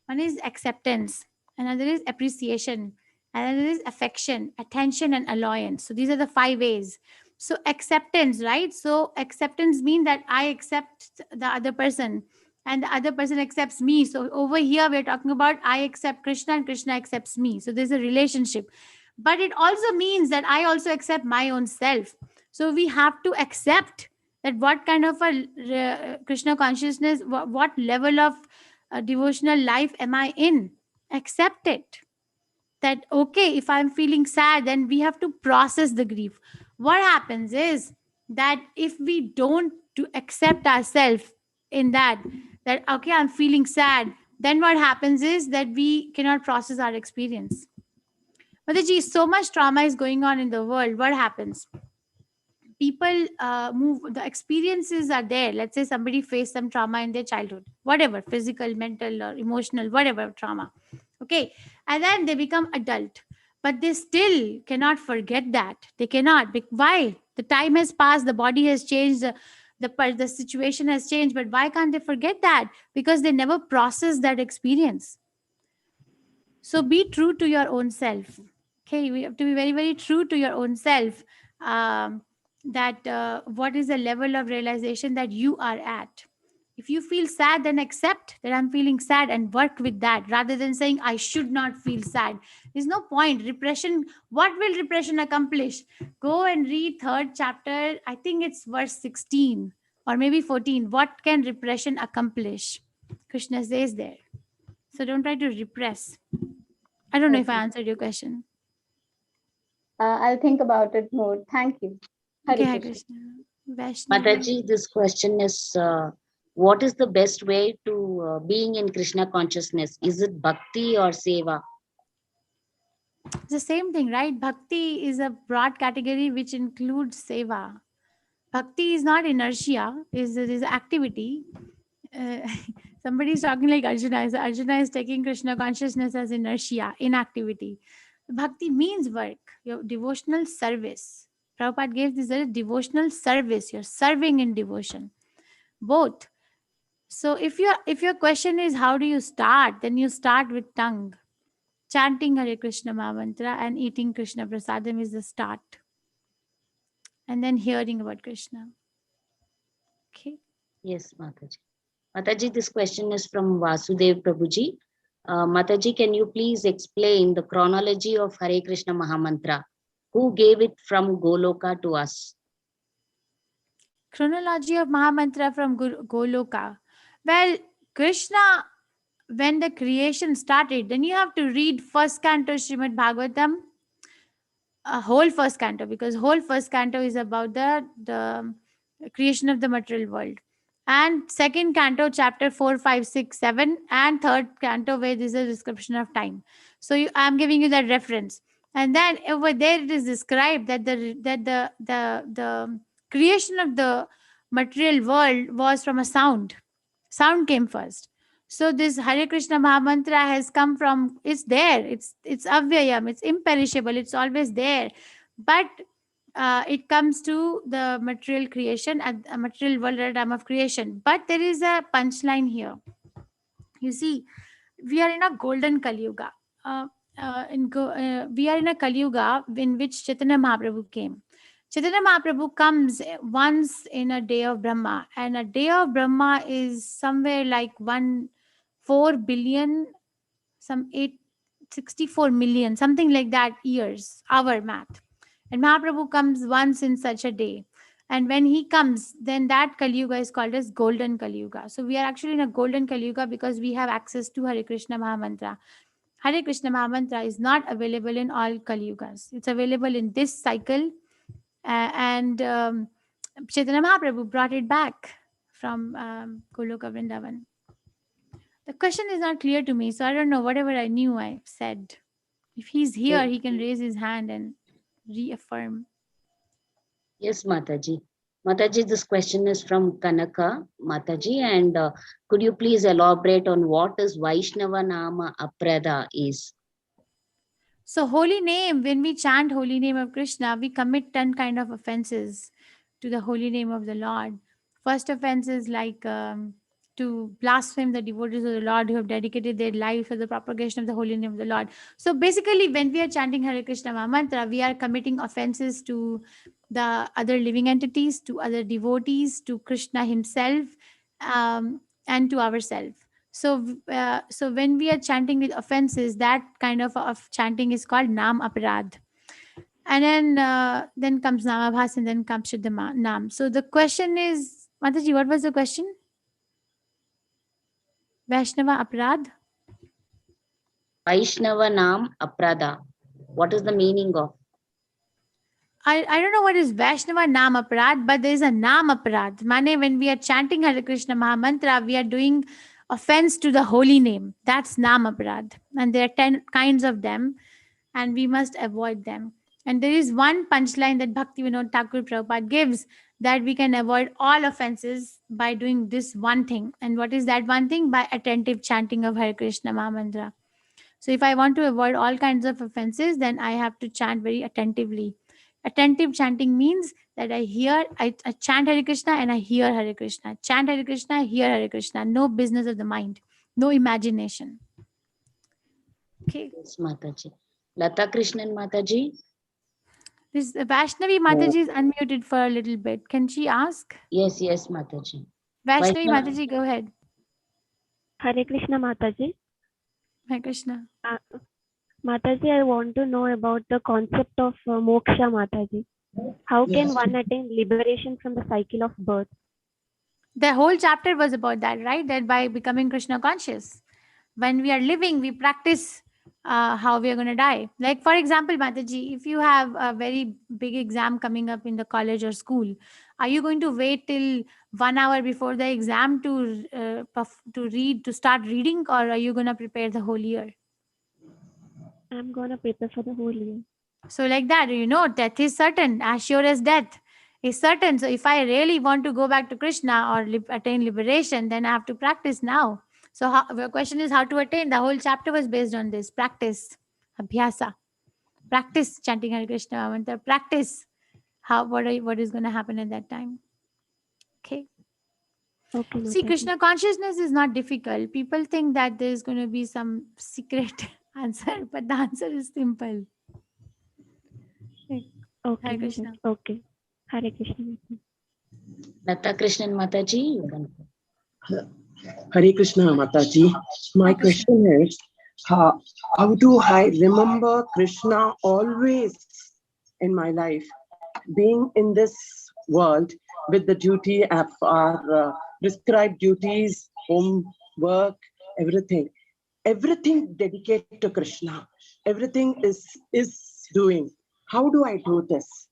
One is acceptance, another is appreciation, another is affection, attention, and alliance. So these are the 5 ways. So acceptance, right? So acceptance means that I accept the other person and the other person accepts me. So over here we're talking about I accept Krishna and Krishna accepts me. So there's a relationship. But it also means that I also accept my own self. So we have to accept that what kind of a Krishna consciousness, what level of devotional life am I in? Accept it. That okay, if I'm feeling sad, then we have to process the grief. What happens is that if we don't to accept ourselves in that okay, I'm feeling sad, then what happens is that we cannot process our experience. Mataji, so much trauma is going on in the world. What happens? People move, the experiences are there. Let's say somebody faced some trauma in their childhood, whatever, physical, mental, or emotional, whatever trauma. Okay. And then they become adult, but they still cannot forget that. They cannot. Why? The time has passed, the body has changed, the situation has changed, but why can't they forget that? Because they never process that experience. So be true to your own self. Okay, we have to be very, very true to your own self. That what is the level of realization that you are at. If you feel sad, then accept that I'm feeling sad and work with that, rather than saying I should not feel sad. There's no point. Repression, what will repression accomplish? Go and read 3rd chapter, I think it's verse 16 or maybe 14. What can repression accomplish? Krishna says there. So don't try to repress. I don't know if I answered your question. I'll think about it more. Thank you. Okay, Hare Hare Krishna. Krishna. Vaishnavi. Mataji, this question is what is the best way to being in Krishna consciousness? Is it bhakti or seva? It's the same thing, right? Bhakti is a broad category which includes seva. Bhakti is not inertia, is activity. Uh, somebody is talking like Arjuna. So Arjuna is taking Krishna consciousness as inertia, inactivity. Bhakti means work, your devotional service. Prabhupada gave this as a devotional service. You're serving in devotion. Both. So if your question is how do you start, then you start with tongue. Chanting Hare Krishna Mahamantra and eating Krishna Prasadam is the start. And then hearing about Krishna. Okay. Yes, Mataji. Mataji, this question is from Vasudev Prabhuji. Mataji, can you please explain the chronology of Hare Krishna Mahamantra? Who gave it from Goloka to us? Chronology of Mahamantra from Goloka. Well, Krishna, when the creation started, then you have to read first canto Srimad Bhagavatam, a whole first canto, because whole first canto is about the creation of the material world. And second canto, chapter 4, 5, 6, 7, and third canto, where this is a description of time. So I'm giving you that reference. And then over there it is described that the creation of the material world was from a sound. Sound came first. So this Hare Krishna Mahamantra has come from, it's there, it's avyayam, it's imperishable, it's always there. But it comes to the material creation at a material world at the time of creation. But there is a punchline here. You see, we are in a golden Kali Yuga. We are in a Kali Yuga in which Chaitanya Mahaprabhu came. Chaitanya Mahaprabhu comes once in a day of Brahma, and a day of Brahma is somewhere like 4 billion, some 864 million, something like that years, our math. And Mahaprabhu comes once in such a day. And when he comes, then that Kali Yuga is called as Golden Kali Yuga. So we are actually in a Golden Kali Yuga because we have access to Hare Krishna Mahamantra. Hare Krishna Mahamantra is not available in all Kali Yugas. It's available in this cycle. And Chaitanya Mahaprabhu brought it back from Goloka Vrindavan. The question is not clear to me, so I don't know. Whatever I knew, I said. If he's here, he can raise his hand and reaffirm. Yes, Mataji. Mataji, this question is from Kanaka Mataji, and could you please elaborate on what is Vaishnava Nama Aprada is? So holy name, when we chant holy name of Krishna, we commit 10 kind of offenses to the holy name of the Lord. First offense is like to blaspheme the devotees of the Lord who have dedicated their life for the propagation of the holy name of the Lord. So basically, when we are chanting Hare Krishna Mahamantra, we are committing offenses to the other living entities, to other devotees, to Krishna himself, and to ourselves. So when we are chanting with offenses, that kind of chanting is called Nam Aparad. And then comes Namabhas, and then comes Shuddha Nam. So the question is, Mataji, what was the question? Vaishnava Aparad? Vaishnava Nam Aprada. What is the meaning of? I don't know what is Vaishnava Nam Aparad, but there is a Nam Aparad. Mane, when we are chanting Hare Krishna Mahamantra, we are doing offense to the holy name. That's Nam Aparad. And there are 10 kinds of them, and we must avoid them. And there is one punchline that Bhaktivinoda Thakur Prabhupada gives, that we can avoid all offenses by doing this one thing. And what is that one thing? By attentive chanting of Hare Krishna Mahamantra. So if I want to avoid all kinds of offenses, then I have to chant very attentively. Attentive chanting means that I chant Hare Krishna and I hear Hare Krishna. Chant Hare Krishna, hear Hare Krishna. No business of the mind. No imagination. Okay. Yes, Mataji. Lata Krishnan Mataji. This Vaishnavi Mataji is unmuted for a little bit. Can she ask? Yes, Mataji. Vaishnavi Vaishnav- Mataji, go ahead. Hare Krishna Mataji. Hare Krishna. Mataji, I want to know about the concept of moksha, Mataji. How can Yes. one attain liberation from the cycle of birth? The whole chapter was about that, right? That by becoming Krishna conscious, when we are living, we practice how we are going to die. Like, for example, Mataji, if you have a very big exam coming up in the college or school, are you going to wait till 1 hour before the exam to start reading, or are you going to prepare the whole year? I'm gonna prepare for the whole year. So like that, death is certain, as sure as death is certain. So if I really want to go back to Krishna or attain liberation, then I have to practice now. So the question is how to attain. The whole chapter was based on this practice, abhyasa. Practice chanting Hare Krishna mantra. Practice what is going to happen at that time. Okay. Okay, See, Mataji. Krishna consciousness is not difficult. People think that there is going to be some secret answer, but the answer is simple. Okay, Hare Krishna. Mataji. Okay. Hare Krishna. Mataji. Lata Krishnan Mataji, you can. Hare Krishna Mataji. My Hare Krishna. question is, how do I remember Krishna always in my life? Being in this world with the duty of our prescribed duties, home work, everything dedicated to Krishna. Everything is doing. How do I do this?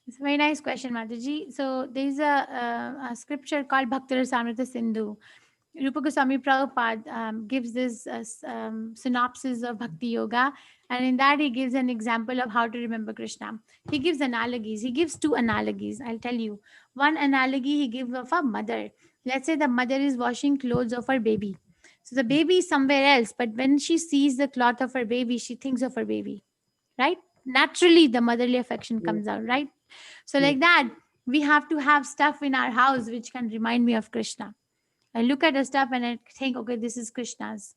It's a very nice question, Mataji. So there's a scripture called Bhakti Rasamrita Sindhu. Rupa Goswami Prabhupada gives this synopsis of Bhakti Yoga, and in that he gives an example of how to remember Krishna. He gives analogies. He gives two analogies. I'll tell you. One analogy he gives of a mother. Let's say the mother is washing clothes of her baby. So the baby is somewhere else, but when she sees the cloth of her baby, she thinks of her baby, right? Naturally, the motherly affection comes out, right? So like that, we have to have stuff in our house which can remind me of Krishna. I look at the stuff and I think, okay, this is Krishna's.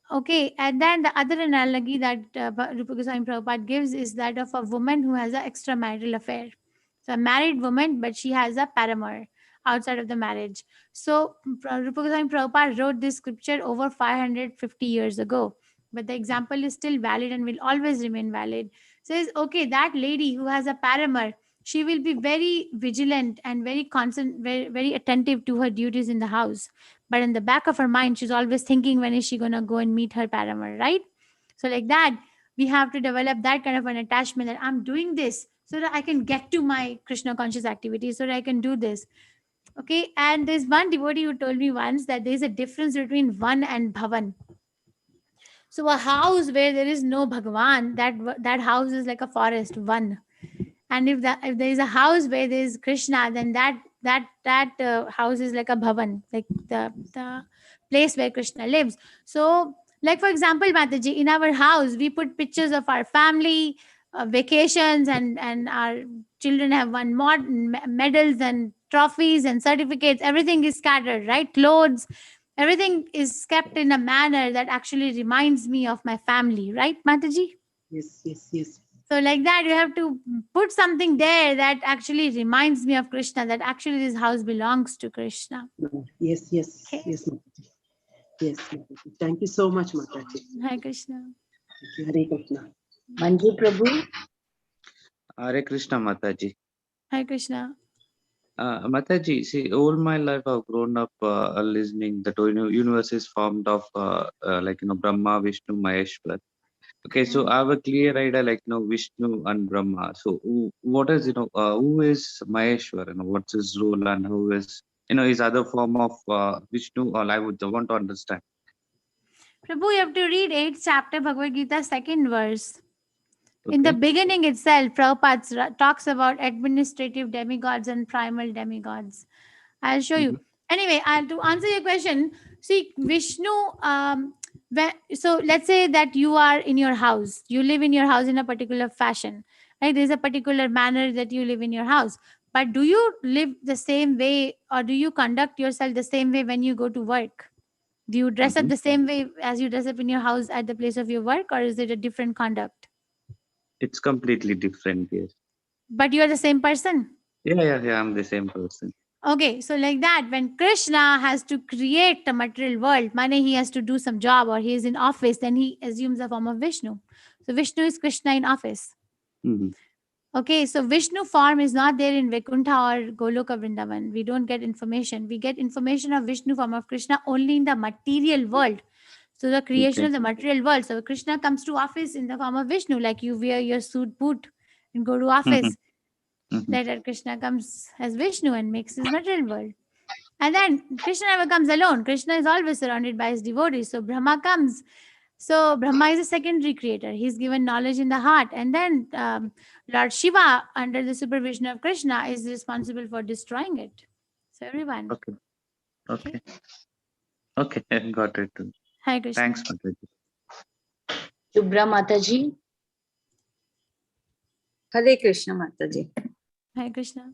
Okay, and then the other analogy that Rupa Goswami Prabhupada gives is that of a woman who has an extramarital affair. So a married woman, but she has a paramour outside of the marriage. So Rupa Goswami Prabhupada wrote this scripture over 550 years ago, but the example is still valid and will always remain valid. Says, okay, that lady who has a paramour, she will be very vigilant and very constant, very, very attentive to her duties in the house. But in the back of her mind, she's always thinking, when is she going to go and meet her paramour, right? So like that, we have to develop that kind of an attachment that I'm doing this so that I can get to my Krishna conscious activity, so that I can do this. Okay, and there's one devotee who told me once that there's a difference between Van and Bhavan. So a house where there is no Bhagavan, that house is like a forest, Van. And if there is a house where there is Krishna, then that house is like a bhavan, like the place where Krishna lives. So, like for example, Mataji, in our house we put pictures of our family, vacations, and our children have won medals and trophies and certificates. Everything is scattered, right? Clothes, everything is kept in a manner that actually reminds me of my family, right, Mataji? Yes. So like that, you have to put something there that actually reminds me of Krishna, that actually this house belongs to Krishna. Yes. Okay. Yes, Mataji. Yes, Mataji. Thank you so much, Mataji. Hare Krishna. Thank you. Hare Krishna. Manju Prabhu, Hare Krishna, Mataji. Hare Krishna. Mataji, see, all my life I've grown up listening that universe is formed of Brahma, Vishnu, Maheshwar. Okay, so I have a clear idea Vishnu and Brahma. So what is who is Maheshwar? What's his role, and who is his other form of Vishnu? Or I would want to understand. Prabhu, you have to read 8th chapter Bhagavad Gita, 2nd verse. In the Okay. beginning itself, Prabhupada talks about administrative demigods and primal demigods. I'll show you. Anyway, to answer your question, see, Vishnu, so let's say that you are in your house. You live in your house in a particular fashion, right? There's a particular manner that you live in your house. But do you live the same way, or do you conduct yourself the same way when you go to work? Do you dress up the same way as you dress up in your house at the place of your work, or is it a different conduct? It's completely different, yes. But you are the same person. Yeah, I'm the same person. Okay, so like that, when Krishna has to create the material world, meaning he has to do some job or he is in office, then he assumes the form of Vishnu. So Vishnu is Krishna in office. Mhm. Okay, so Vishnu form is not there in Vaikuntha or Goloka Vrindavan. We don't get information. We get information of Vishnu form of Krishna only in the material world. So the creation of the material world. So Krishna comes to office in the form of Vishnu, like you wear your suit boot and go to office. Later Krishna comes as Vishnu and makes his material world. And then Krishna never comes alone. Krishna is always surrounded by his devotees. So Brahma comes So Brahma is a secondary creator. He's given knowledge in the heart. And then Lord Shiva, under the supervision of Krishna, is responsible for destroying it. So everyone. Okay. Okay. Okay. Got it. Hare Krishna. Thanks, Mataji. Shubhra Mataji. Hare Krishna, Mataji. Hare Krishna.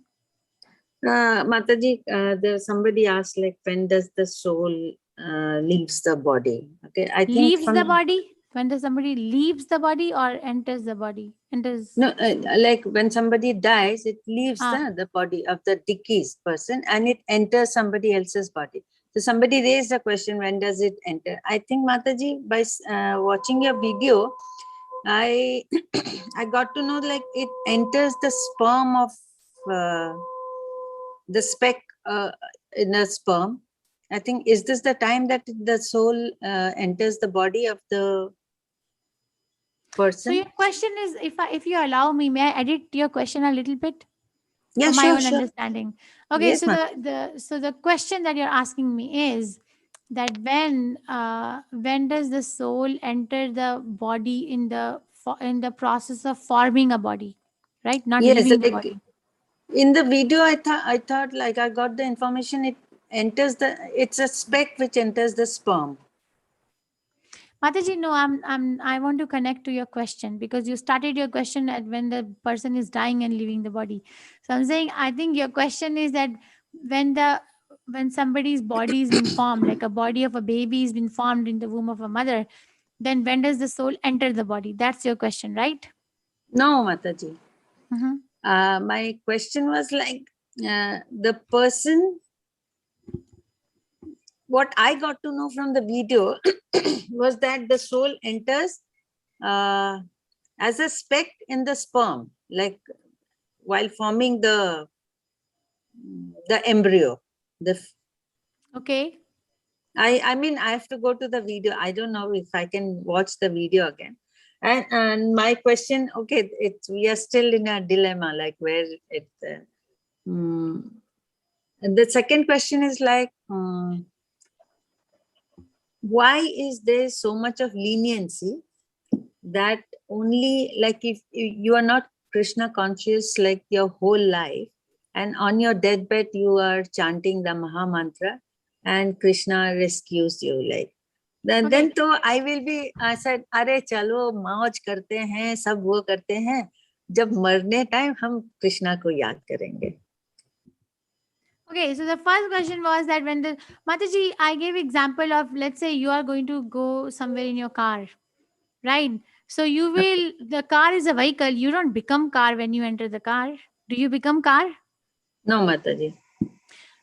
Mataji, there's somebody asked, like, when does the soul leaves the body? Okay, I think Leaves from the body? When does somebody leaves the body or enters the body? Enters. no, like when somebody dies, it leaves Ah. the body of the deceased person and it enters somebody else's body. So somebody raised a question, when does it enter? I think, Mataji, by watching your video, I I got to know, like, it enters the sperm of the speck in a sperm. I think, is this the time that the soul enters the body of the So person? your question is, if you allow me, may I edit your question a little bit? Yeah, for my sure, own sure. understanding. Okay, Yes, so ma'am. the question that you're asking me is that when does the soul enter the body in the process of forming a body, right? Not Yes, leaving the like body. in the video, I thought like I got the information. It enters it's a speck which enters the sperm. Mataji, no, I want to connect to your question because you started your question at when the person is dying and leaving the body. So I'm saying, I think your question is that when somebody's body has been formed, like a body of a baby has been formed in the womb of a mother, then when does the soul enter the body? That's your question, right? No, Mataji. Mhm. My question was like the person. What I got to know from the video was that the soul enters as a speck in the sperm, like while forming the embryo. Okay. I mean, I have to go to the video. I don't know if I can watch the video again. And my question, okay, we are still in a dilemma, like where it. The second question is like, why is there so much of leniency that only, like, if you are not Krishna conscious like your whole life, and on your deathbed you are chanting the Maha Mantra and Krishna rescues you, like then तो I will be, I said, अरे चलो मौज करते हैं, सब वो करते हैं, जब मरने टाइम हम कृष्णा को याद करेंगे. Okay, so the first question was that when the Mataji, I gave example of, let's say you are going to go somewhere in your car, right? So you will, the car is a vehicle. You don't become car when you enter the car. Do you become car? No, Mataji.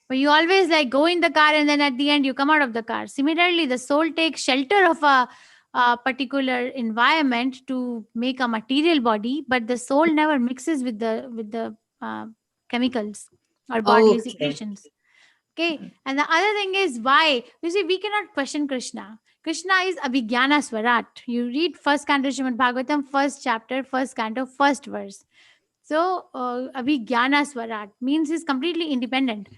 But you always like go in the car and then at the end you come out of the car. Similarly, the soul takes shelter of a particular environment to make a material body, but the soul never mixes with the chemicals or bodily Okay. secretions. Okay. And the other thing is why, you see, we cannot question Krishna. Krishna is Abhigyana Swarat. You read first canto Srimad Bhagavatam, first chapter, first canto, first verse. So Abhigyana Swarat means he's completely independent.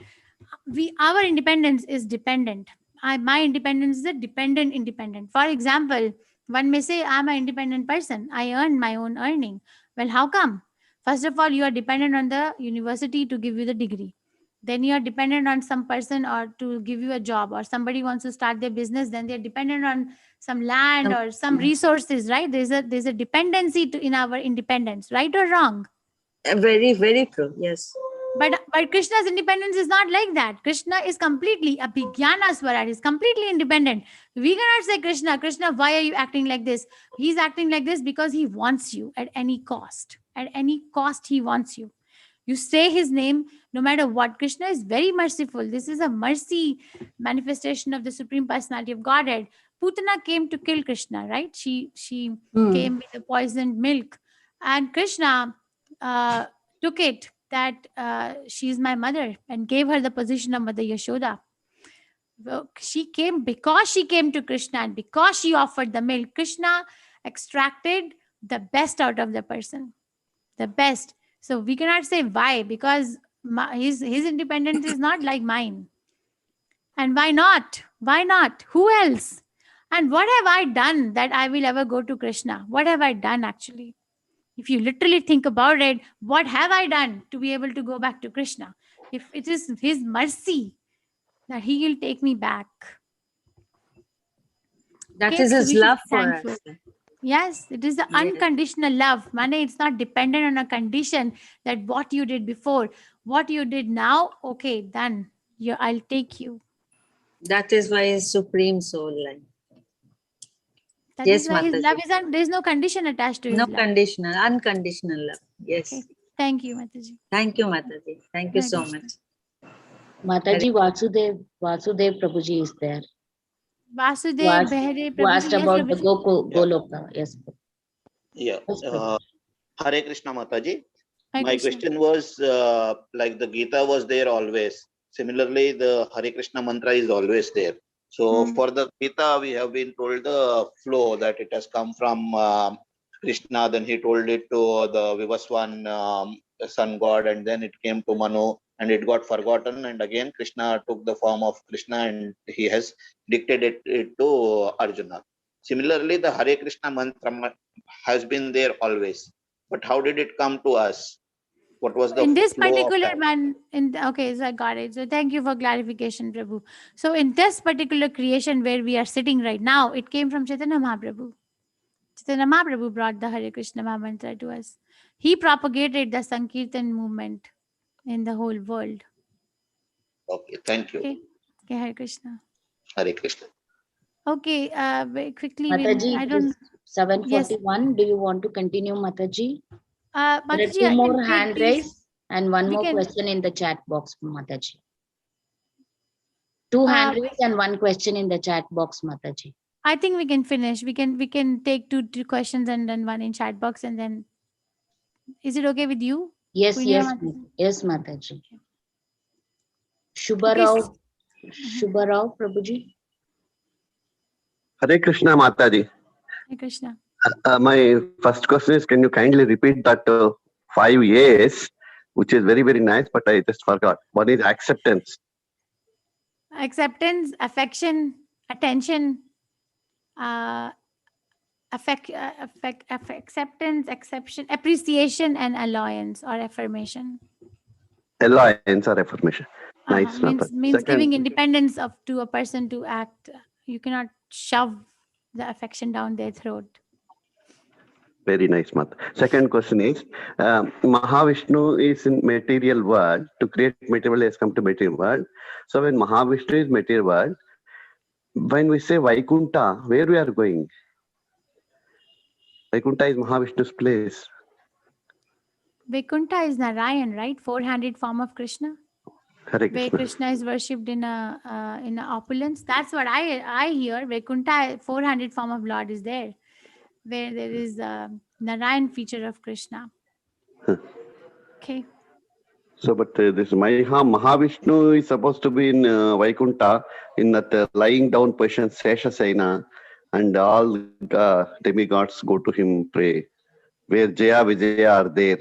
Our independence is dependent. My independence is a dependent independent. For example, one may say, I'm an independent person. I earn my own earning. Well, how come? First of all, you are dependent on the university to give you the degree. Then you are dependent on some person or to give you a job, or somebody wants to start their business, then they're dependent on some land or some resources, right? There's a dependency in our independence, right or wrong? Very, very true. Yes. But Krishna's independence is not like that. Krishna is completely Abhigyana Swarat. He's completely independent. We cannot say, Krishna, why are you acting like this? He's acting like this because he wants you at any cost. At any cost, he wants you. You say his name no matter what. Krishna is very merciful. This is a mercy manifestation of the Supreme Personality of Godhead. Putana came to kill Krishna, right? She came with the poisoned milk. And Krishna took it that she is my mother and gave her the position of Mother Yashoda. Well, she came because she came to Krishna and because she offered the milk. Krishna extracted the best out of the person, the best. So we cannot say why, because his independence is not like mine. And why not? Why not? Who else? And what have I done that I will ever go to Krishna? What have I done actually? If you literally think about it, what have I done to be able to go back to Krishna? If it is his mercy that he will take me back. That Okay, is so his we should love be for thankful. us. Yes, it is the Yes. unconditional love. Mane, it's not dependent on a condition that what you did before, what you did now, okay, done. I'll take you. That is why his supreme soul line. That Yes, is why his love Mataji. there's no condition attached to his No love. conditional, unconditional love. Yes. Okay. Thank you, Mataji. Thank you, Mataji. Thank you Hare so Krishna. much. Mataji, Vasudev Prabhuji is there. Vasudev, Who Behre, who asked Prabhuji, yes, about the Prabhuji. Goloka. Yes. Yeah. Yes, Prabhuji. Hare Krishna Mataji. Hare My Krishna. question was like the Gita was there always. Similarly, the Hare Krishna mantra is always there. So for the Gita, we have been told the flow that it has come from Krishna. Then he told it to the Vivaswan sun god, and then it came to Manu, and it got forgotten. And again, Krishna took the form of Krishna, and he has dictated it to Arjuna. Similarly, the Hare Krishna mantra has been there always. But how did it come to us? What was the In this flow of particular that? okay, so I got it. So thank you for clarification, Prabhu. So in this particular creation where we are sitting right now, it came from Chaitanya Mahaprabhu. Chaitanya Mahaprabhu brought the Hare Krishna Mahamantra to us. He propagated the Sankirtan movement in the whole world. Okay, thank you. Okay, okay, Hare Krishna. Hare Krishna. Okay, very quickly, Mataji, I it don't. is 7:41. Do you want to continue, Mataji? There are Mataji, two I more can take hand these. raised and one We more can- question in the chat box, Mataji. Two hand raised and one question in the chat box, Mataji. I think we can finish. We can take two questions and then one in chat box, and then is it okay with you? Yes, Punya yes, Mataji? yes, Mataji. Okay, Shubharao, Prabhuji. Hare Krishna Mataji. Hare Krishna. My first question is, can you kindly repeat that 5 A's, which is very, very nice, but I just forgot. One is acceptance. Acceptance, affection, attention, acceptance, exception, appreciation, and alliance or affirmation. Alliance or affirmation. Nice. Means Second, giving independence to a person to act. You cannot shove the affection down their throat. very nice, Mata. Second question is, Mahavishnu is in material world. To create material has come to material world. So when Mahavishnu is material world, when we say Vaikunta, where we are going? Vaikunta is Mahavishnu's place. Vaikuntha is Narayan, right? Four-handed form of Krishna. Hare Where Krishna. Krishna is worshipped in a opulence. That's what I hear. Vaikuntha, four-handed form of Lord is there, where there is a Narayan feature of Krishna. Okay. So, but this Mahavishnu is supposed to be in Vaikunta, in that lying down position, Seshasena, and all demigods go to him pray. Where Jaya Vijaya are there.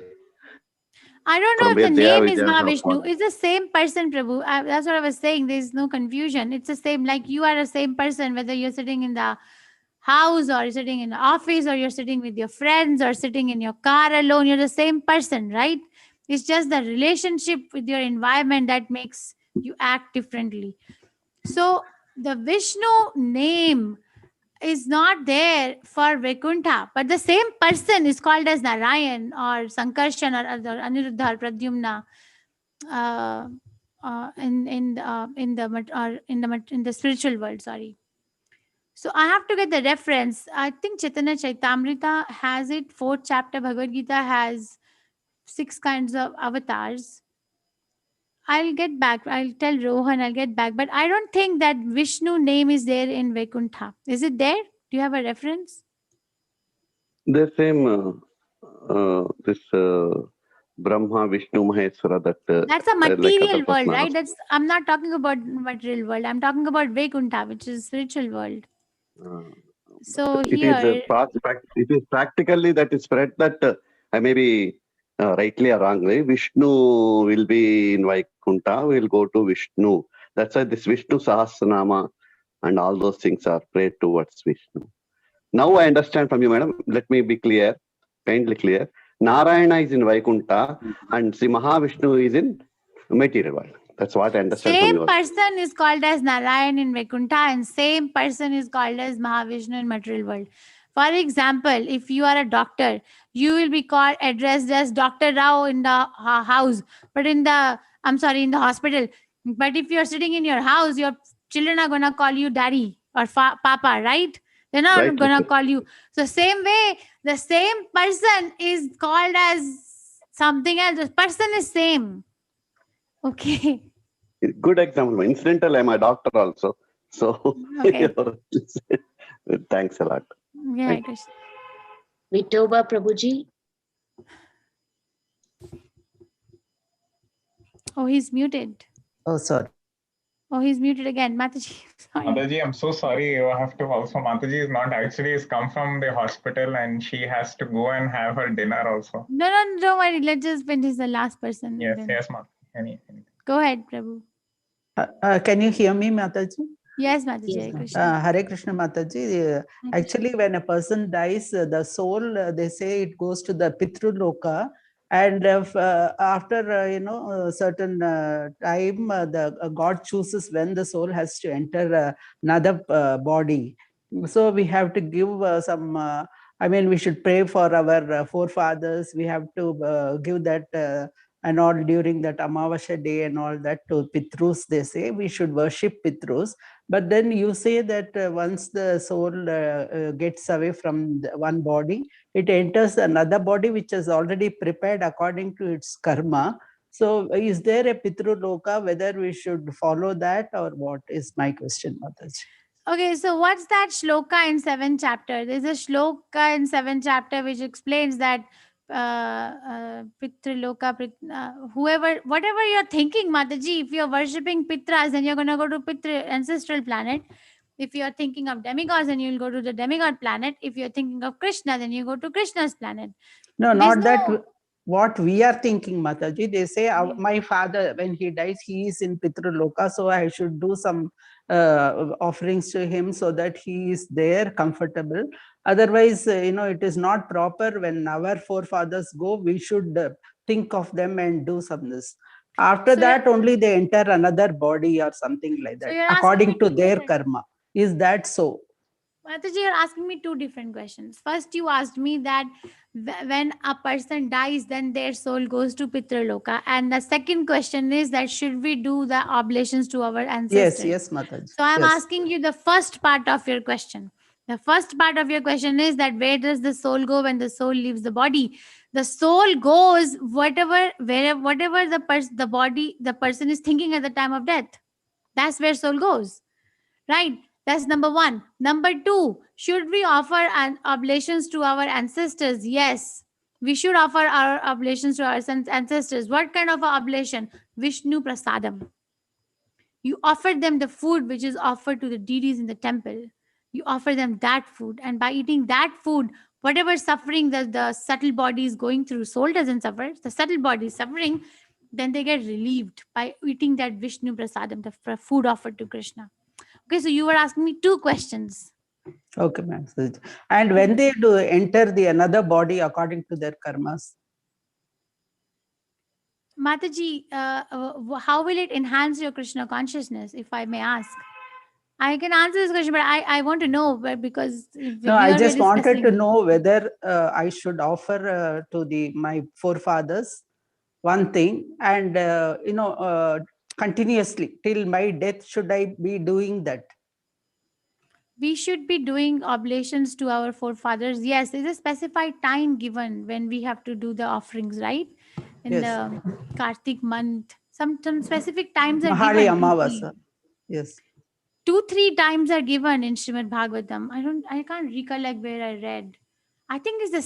I don't From know if where the Jaya name is Vijaya have Mahavishnu. fallen. It's the same person, Prabhu. That's what I was saying. There is no confusion. It's the same, like you are the same person, whether you're sitting in the house or you're sitting in the office or you're sitting with your friends or sitting in your car alone. You're the same person, right? It's just the relationship with your environment that makes you act differently. So the Vishnu name is not there for Vaikuntha, but the same person is called as Narayan or Sankarshan or Aniruddha or Pradyumna in the spiritual world. Sorry. So I have to get the reference. I think Chaitanya Chaitamrita has it. 4th chapter Bhagavad Gita has 6 kinds of avatars. I'll get back. I'll tell Rohan. I'll get back. But I don't think that Vishnu name is there in Vaikuntha. Is it there? Do you have a reference? The same, this Brahma, Vishnu, Maheshwara, that That's a like material other world, right? personalities. I'm not talking about material world. I'm talking about Vaikuntha, which is spiritual world. So It is here, it is practically that is spread that I may be rightly or wrongly, Vishnu will be in Vaikunta, will go to Vishnu. That's why this Vishnu Sahasranama and all those things are prayed towards Vishnu. Now I understand from you, madam. Let me be clear, kindly clear. Narayana is in Vaikuntha and Sri Mahavishnu is in material world. That's what I understand from Same you. person is called as Narayan in Vaikuntha and same person is called as Mahavishnu in material world. For example, if you are a doctor, you will be called addressed as Dr. Rao in the house, but in the hospital. But if you're sitting in your house, your children are gonna call you daddy or papa, right? They're not Right, gonna okay. call you. So same way, the same person is called as something else. The person is same. Okay. Good example. Incidental, I'm a doctor also. So Okay. thanks a lot. Yeah, Thank Krishna. Vitoba Prabhuji. Oh, he's muted. Oh, sorry. Oh, he's muted again. Mataji, sorry. Mataji, I'm so sorry. You have to also. Mataji is not actually. Has come from the hospital and she has to go and have her dinner also. No, don't worry. Let's just finish the last person. Yes, then. yes, ma'am. Anything. Go ahead, Prabhu. Can you hear me, Mataji? Yes, Mataji. Hare Krishna. Hare Krishna, Mataji. Actually, when a person dies, the soul, they say it goes to the Pitru Loka. And after, certain time, the God chooses when the soul has to enter another body. So we have to give some, we should pray for our forefathers. We have to give that and all during that Amavasya day and all that to Pitrus, they say we should worship Pitrus. But then you say that once the soul gets away from one body, it enters another body which is already prepared according to its karma. So is there a Pitru Loka, whether we should follow that or what is my question, Mataji? Okay, so what's that shloka in 7th chapter? There's a shloka in 7th chapter which explains that Pitriloka, whatever you're thinking, Mataji, if you're worshipping Pitras, then you're going to go to ancestral planet. If you're thinking of demigods, then you'll go to the demigod planet. If you're thinking of Krishna, then you go to Krishna's planet. No, not that what we are thinking, Mataji. They say my father, when he dies, he is in Pitru Loka, so I should do some offerings to him so that he is there comfortable. Otherwise, it is not proper when our forefathers go, we should think of them and do some this. After that, only they enter another body or something like that, according to their karma. Is that so? Mataji, you're asking me two different questions. First, you asked me that when a person dies, then their soul goes to Pitraloka. And the second question is that should we do the oblations to our ancestors? Yes, Mataji. So I'm asking you the first part of your question. The first part of your question is that where does the soul go when the soul leaves the body? The soul goes whatever the person is thinking at the time of death. That's where soul goes, right? That's number one. Number two, should we offer oblations to our ancestors? Yes, we should offer our oblations to our ancestors. What kind of a oblation? Vishnu Prasadam. You offer them the food which is offered to the deities in the temple. You offer them that food, and by eating that food, whatever suffering that the subtle body is going through, soul doesn't suffer, the subtle body is suffering, then they get relieved by eating that Vishnu Prasadam, the food offered to Krishna. Okay, so you were asking me two questions. Okay, ma'am. And when they do enter the another body according to their karmas? Mataji, how will it enhance your Krishna consciousness, if I may ask? I can answer this question, but I want to know because... No, I just wanted to know whether I should offer to my forefathers one thing and, continuously till my death, should I be doing that? We should be doing oblations to our forefathers. Yes, there's a specified time given when we have to do the offerings, right? In the Kartik month, some specific times are Mahali given. Amavasa. Yes. 2-3 times are given in Srimad Bhagavatam. I can't recollect where I read. I think it's the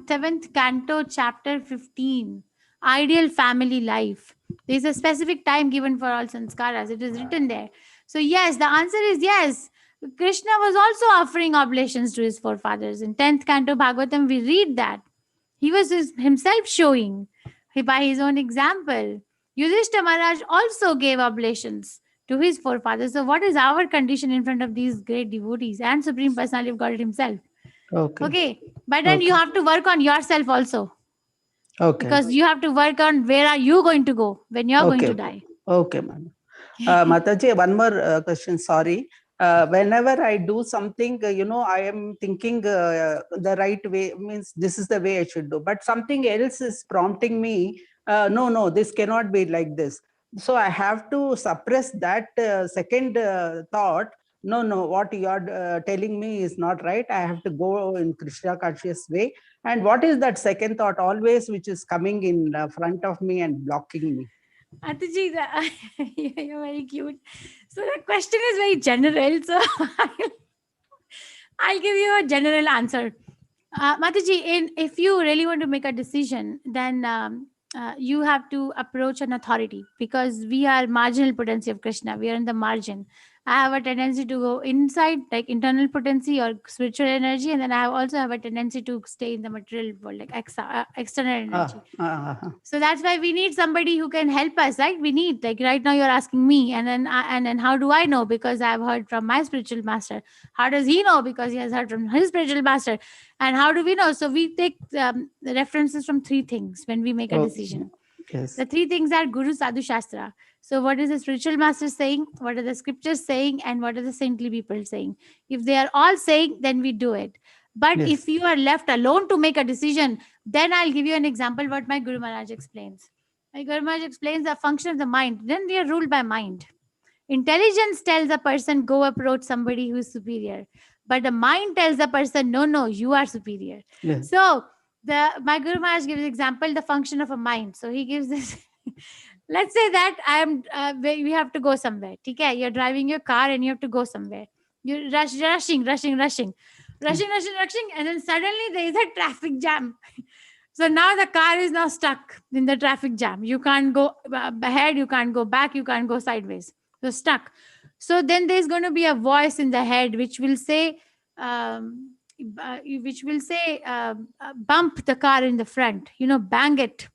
7th canto, chapter 15. Ideal family life. There's a specific time given for all sanskaras. It is written there. So yes, the answer is yes. Krishna was also offering oblations to his forefathers. In 10th canto Bhagavatam, we read that. He was himself showing by his own example. Yudhishthira Maharaj also gave oblations to his forefathers. So what is our condition in front of these great devotees and Supreme Personality of Godhead himself? Okay. Okay. But then you Okay. have to work on yourself also, Okay. because you have to work on where are you going to go when you're going Okay. to die. Okay, ma'am. Mataji, one more question. Sorry. Whenever I do something, I am thinking the right way, means this is the way I should do. But something else is prompting me, no, this cannot be like this. So I have to suppress that second thought. No, what you are telling me is not right. I have to go in Krishna conscious way. And what is that second thought always which is coming in front of me and blocking me? Ataji, you're very cute. So the question is very general. So I'll give you a general answer. Mataji, if you really want to make a decision, then you have to approach an authority, because we are marginal potency of Krishna. We are in the margin. I have a tendency to go inside, like internal potency or spiritual energy, and then I also have a tendency to stay in the material world, like external energy. So that's why we need somebody who can help us, right? We need, like right now you're asking me, and then how do I know? Because I've heard from my spiritual master. How does he know? Because he has heard from his spiritual master. And how do we know? So we take the references from three things when we make a decision. Yes. The three things are Guru, Sadhu, Shastra. So what is the spiritual master saying? What are the scriptures saying? And what are the saintly people saying? If they are all saying, then we do it. But Yes. if you are left alone to make a decision, then I'll give you an example what my Guru Maharaj explains. My Guru Maharaj explains the function of the mind. Then we are ruled by mind. Intelligence tells a person, go approach somebody who is superior. But the mind tells the person, no, you are superior. Yes. So my Guru Maharaj gives example, the function of a mind. So he gives this. Let's say that I am. We have to go somewhere. Okay, you're driving your car and you have to go somewhere. You're rushing, and then suddenly there is a traffic jam. So now the car is now stuck in the traffic jam. You can't go ahead, you can't go back, you can't go sideways. You're stuck. So then there's going to be a voice in the head which will say, bump the car in the front. Bang it.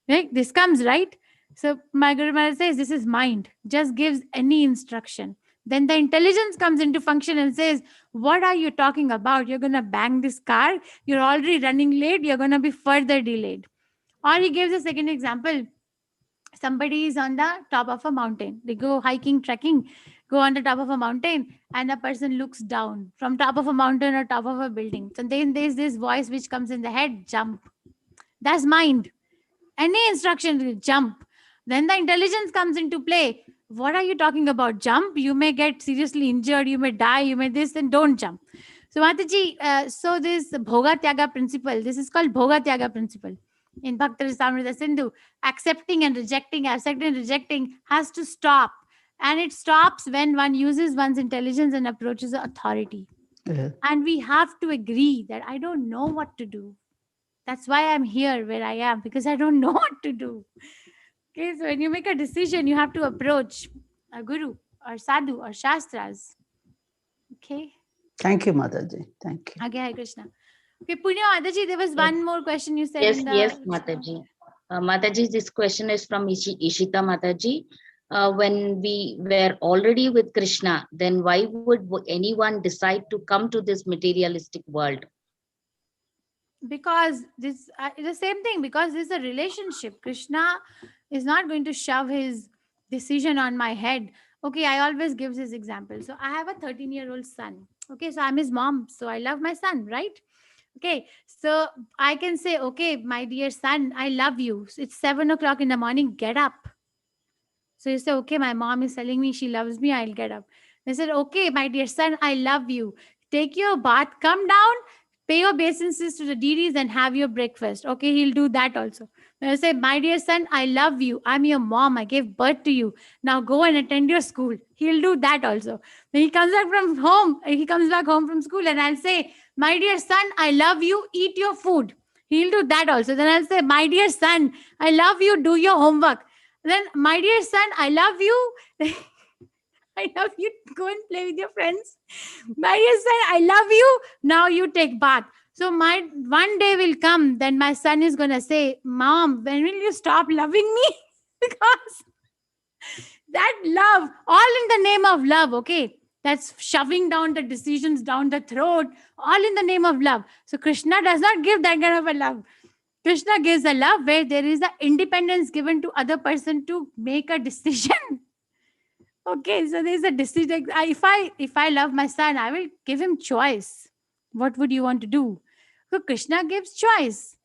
Right? This comes, right? So my Guru Maharaj says, this is mind. Just gives any instruction. Then the intelligence comes into function and says, what are you talking about? You're going to bang this car. You're already running late. You're going to be further delayed. Or he gives a second example. Somebody is on the top of a mountain. They go hiking, trekking, go on the top of a mountain, and a person looks down from top of a mountain or top of a building. So then there's this voice which comes in the head, jump. That's mind. Any instruction, jump. Then the intelligence comes into play. What are you talking about? Jump? You may get seriously injured. You may die. You may this, then don't jump. So Mataji, so this Bhoga Tyaga principle, this is called Bhoga Tyaga principle. In Bhakti Rasamrita Sindhu, accepting and rejecting has to stop. And it stops when one uses one's intelligence and approaches the authority. Yes. And we have to agree that I don't know what to do. That's why I'm here where I am, because I don't know what to do. Okay, so when you make a decision, you have to approach a guru or sadhu or shastras. Okay. Thank you, Mataji. Thank you. Okay, Hare Krishna. Okay, Punya Mataji, there was one more question you said. Yes, Mataji. Mataji, this question is from Ishita Mataji. When we were already with Krishna, then why would anyone decide to come to this materialistic world? Because this the same thing, because this is a relationship. Krishna is not going to shove his decision on my head. Okay, I always give this example. So I have a 13-year-old son. Okay, so I'm his mom, so I love my son, right? Okay, so I can say, okay, my dear son, I love you. It's 7 o'clock in the morning, get up. So you say, okay, my mom is telling me she loves me, I'll get up. They said, okay, my dear son, I love you. Take your bath, come down, pay your obeisances to the deities and have your breakfast. Okay, he'll do that also. Then I say, my dear son, I love you. I'm your mom. I gave birth to you. Now go and attend your school. He'll do that also. Then he comes back from home. He comes back home from school and I'll say, my dear son, I love you. Eat your food. He'll do that also. Then I'll say, my dear son, I love you. Do your homework. Then, my dear son, I love you. I love you. Go and play with your friends. My dear son, I love you. Now you take bath. So my one day will come, then my son is going to say, Mom, when will you stop loving me? That love, all in the name of love, okay? That's shoving down the decisions down the throat, all in the name of love. So Krishna does not give that kind of a love. Krishna gives a love where there is the independence given to other person to make a decision. Okay, so there's a decision. If I love my son, I will give him choice. What would you want to do? So Krishna gives choice.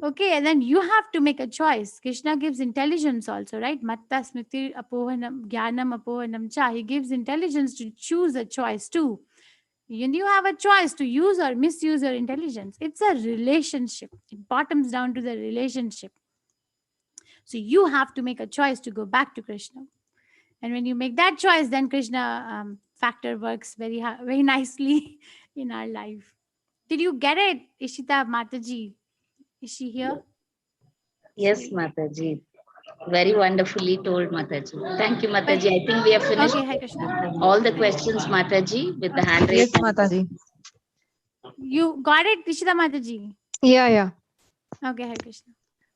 Okay, and then you have to make a choice. Krishna gives intelligence also, right? Matta smriti apohanam jnanam apohanam cha. He gives intelligence to choose a choice too. And you have a choice to use or misuse your intelligence. It's a relationship. It bottoms down to the relationship. So you have to make a choice to go back to Krishna. And when you make that choice, then Krishna factor works very nicely in our life. Did you get it, Ishita Mataji? Is she here? Yes, Mataji. Very wonderfully told, Mataji. Thank you, Mataji. I think we have finished Okay, Hare Krishna. all the questions, Mataji, with the hand raised. Yes, Mataji. You got it, Ishita Mataji? Yeah. Okay, Hare Krishna.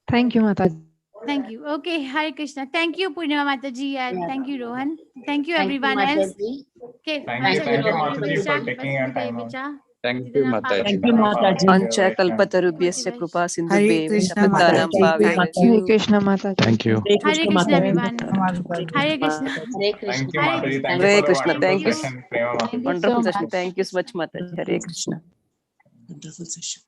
Thank you, Mataji. Thank you. Okay, Hare Krishna. Thank you, Purnima Mataji, and thank you, Rohan. Thank you, Thank you, everyone else. Mataji. Okay, Thank you, Mataji, for taking your time out. Thank you, Mataji. Thank you, Mataji. Pancha kalpatarubhyasya kripa Hare sindhubhyam Krishna pattanam Mataji. pavanam. Thank Hare you. Krishna, Mataji. Thank you. Hare Hare Krishna, Mataji. everyone. Hare Krishna. Hare Krishna. Thank you, Hare Mataji. Krishna. Thank you Hare for the Krishna. wonderful Thank you. session, Prema Mataji. Wonderful session. Thank you so much, Mataji. Hare Krishna. Wonderful session.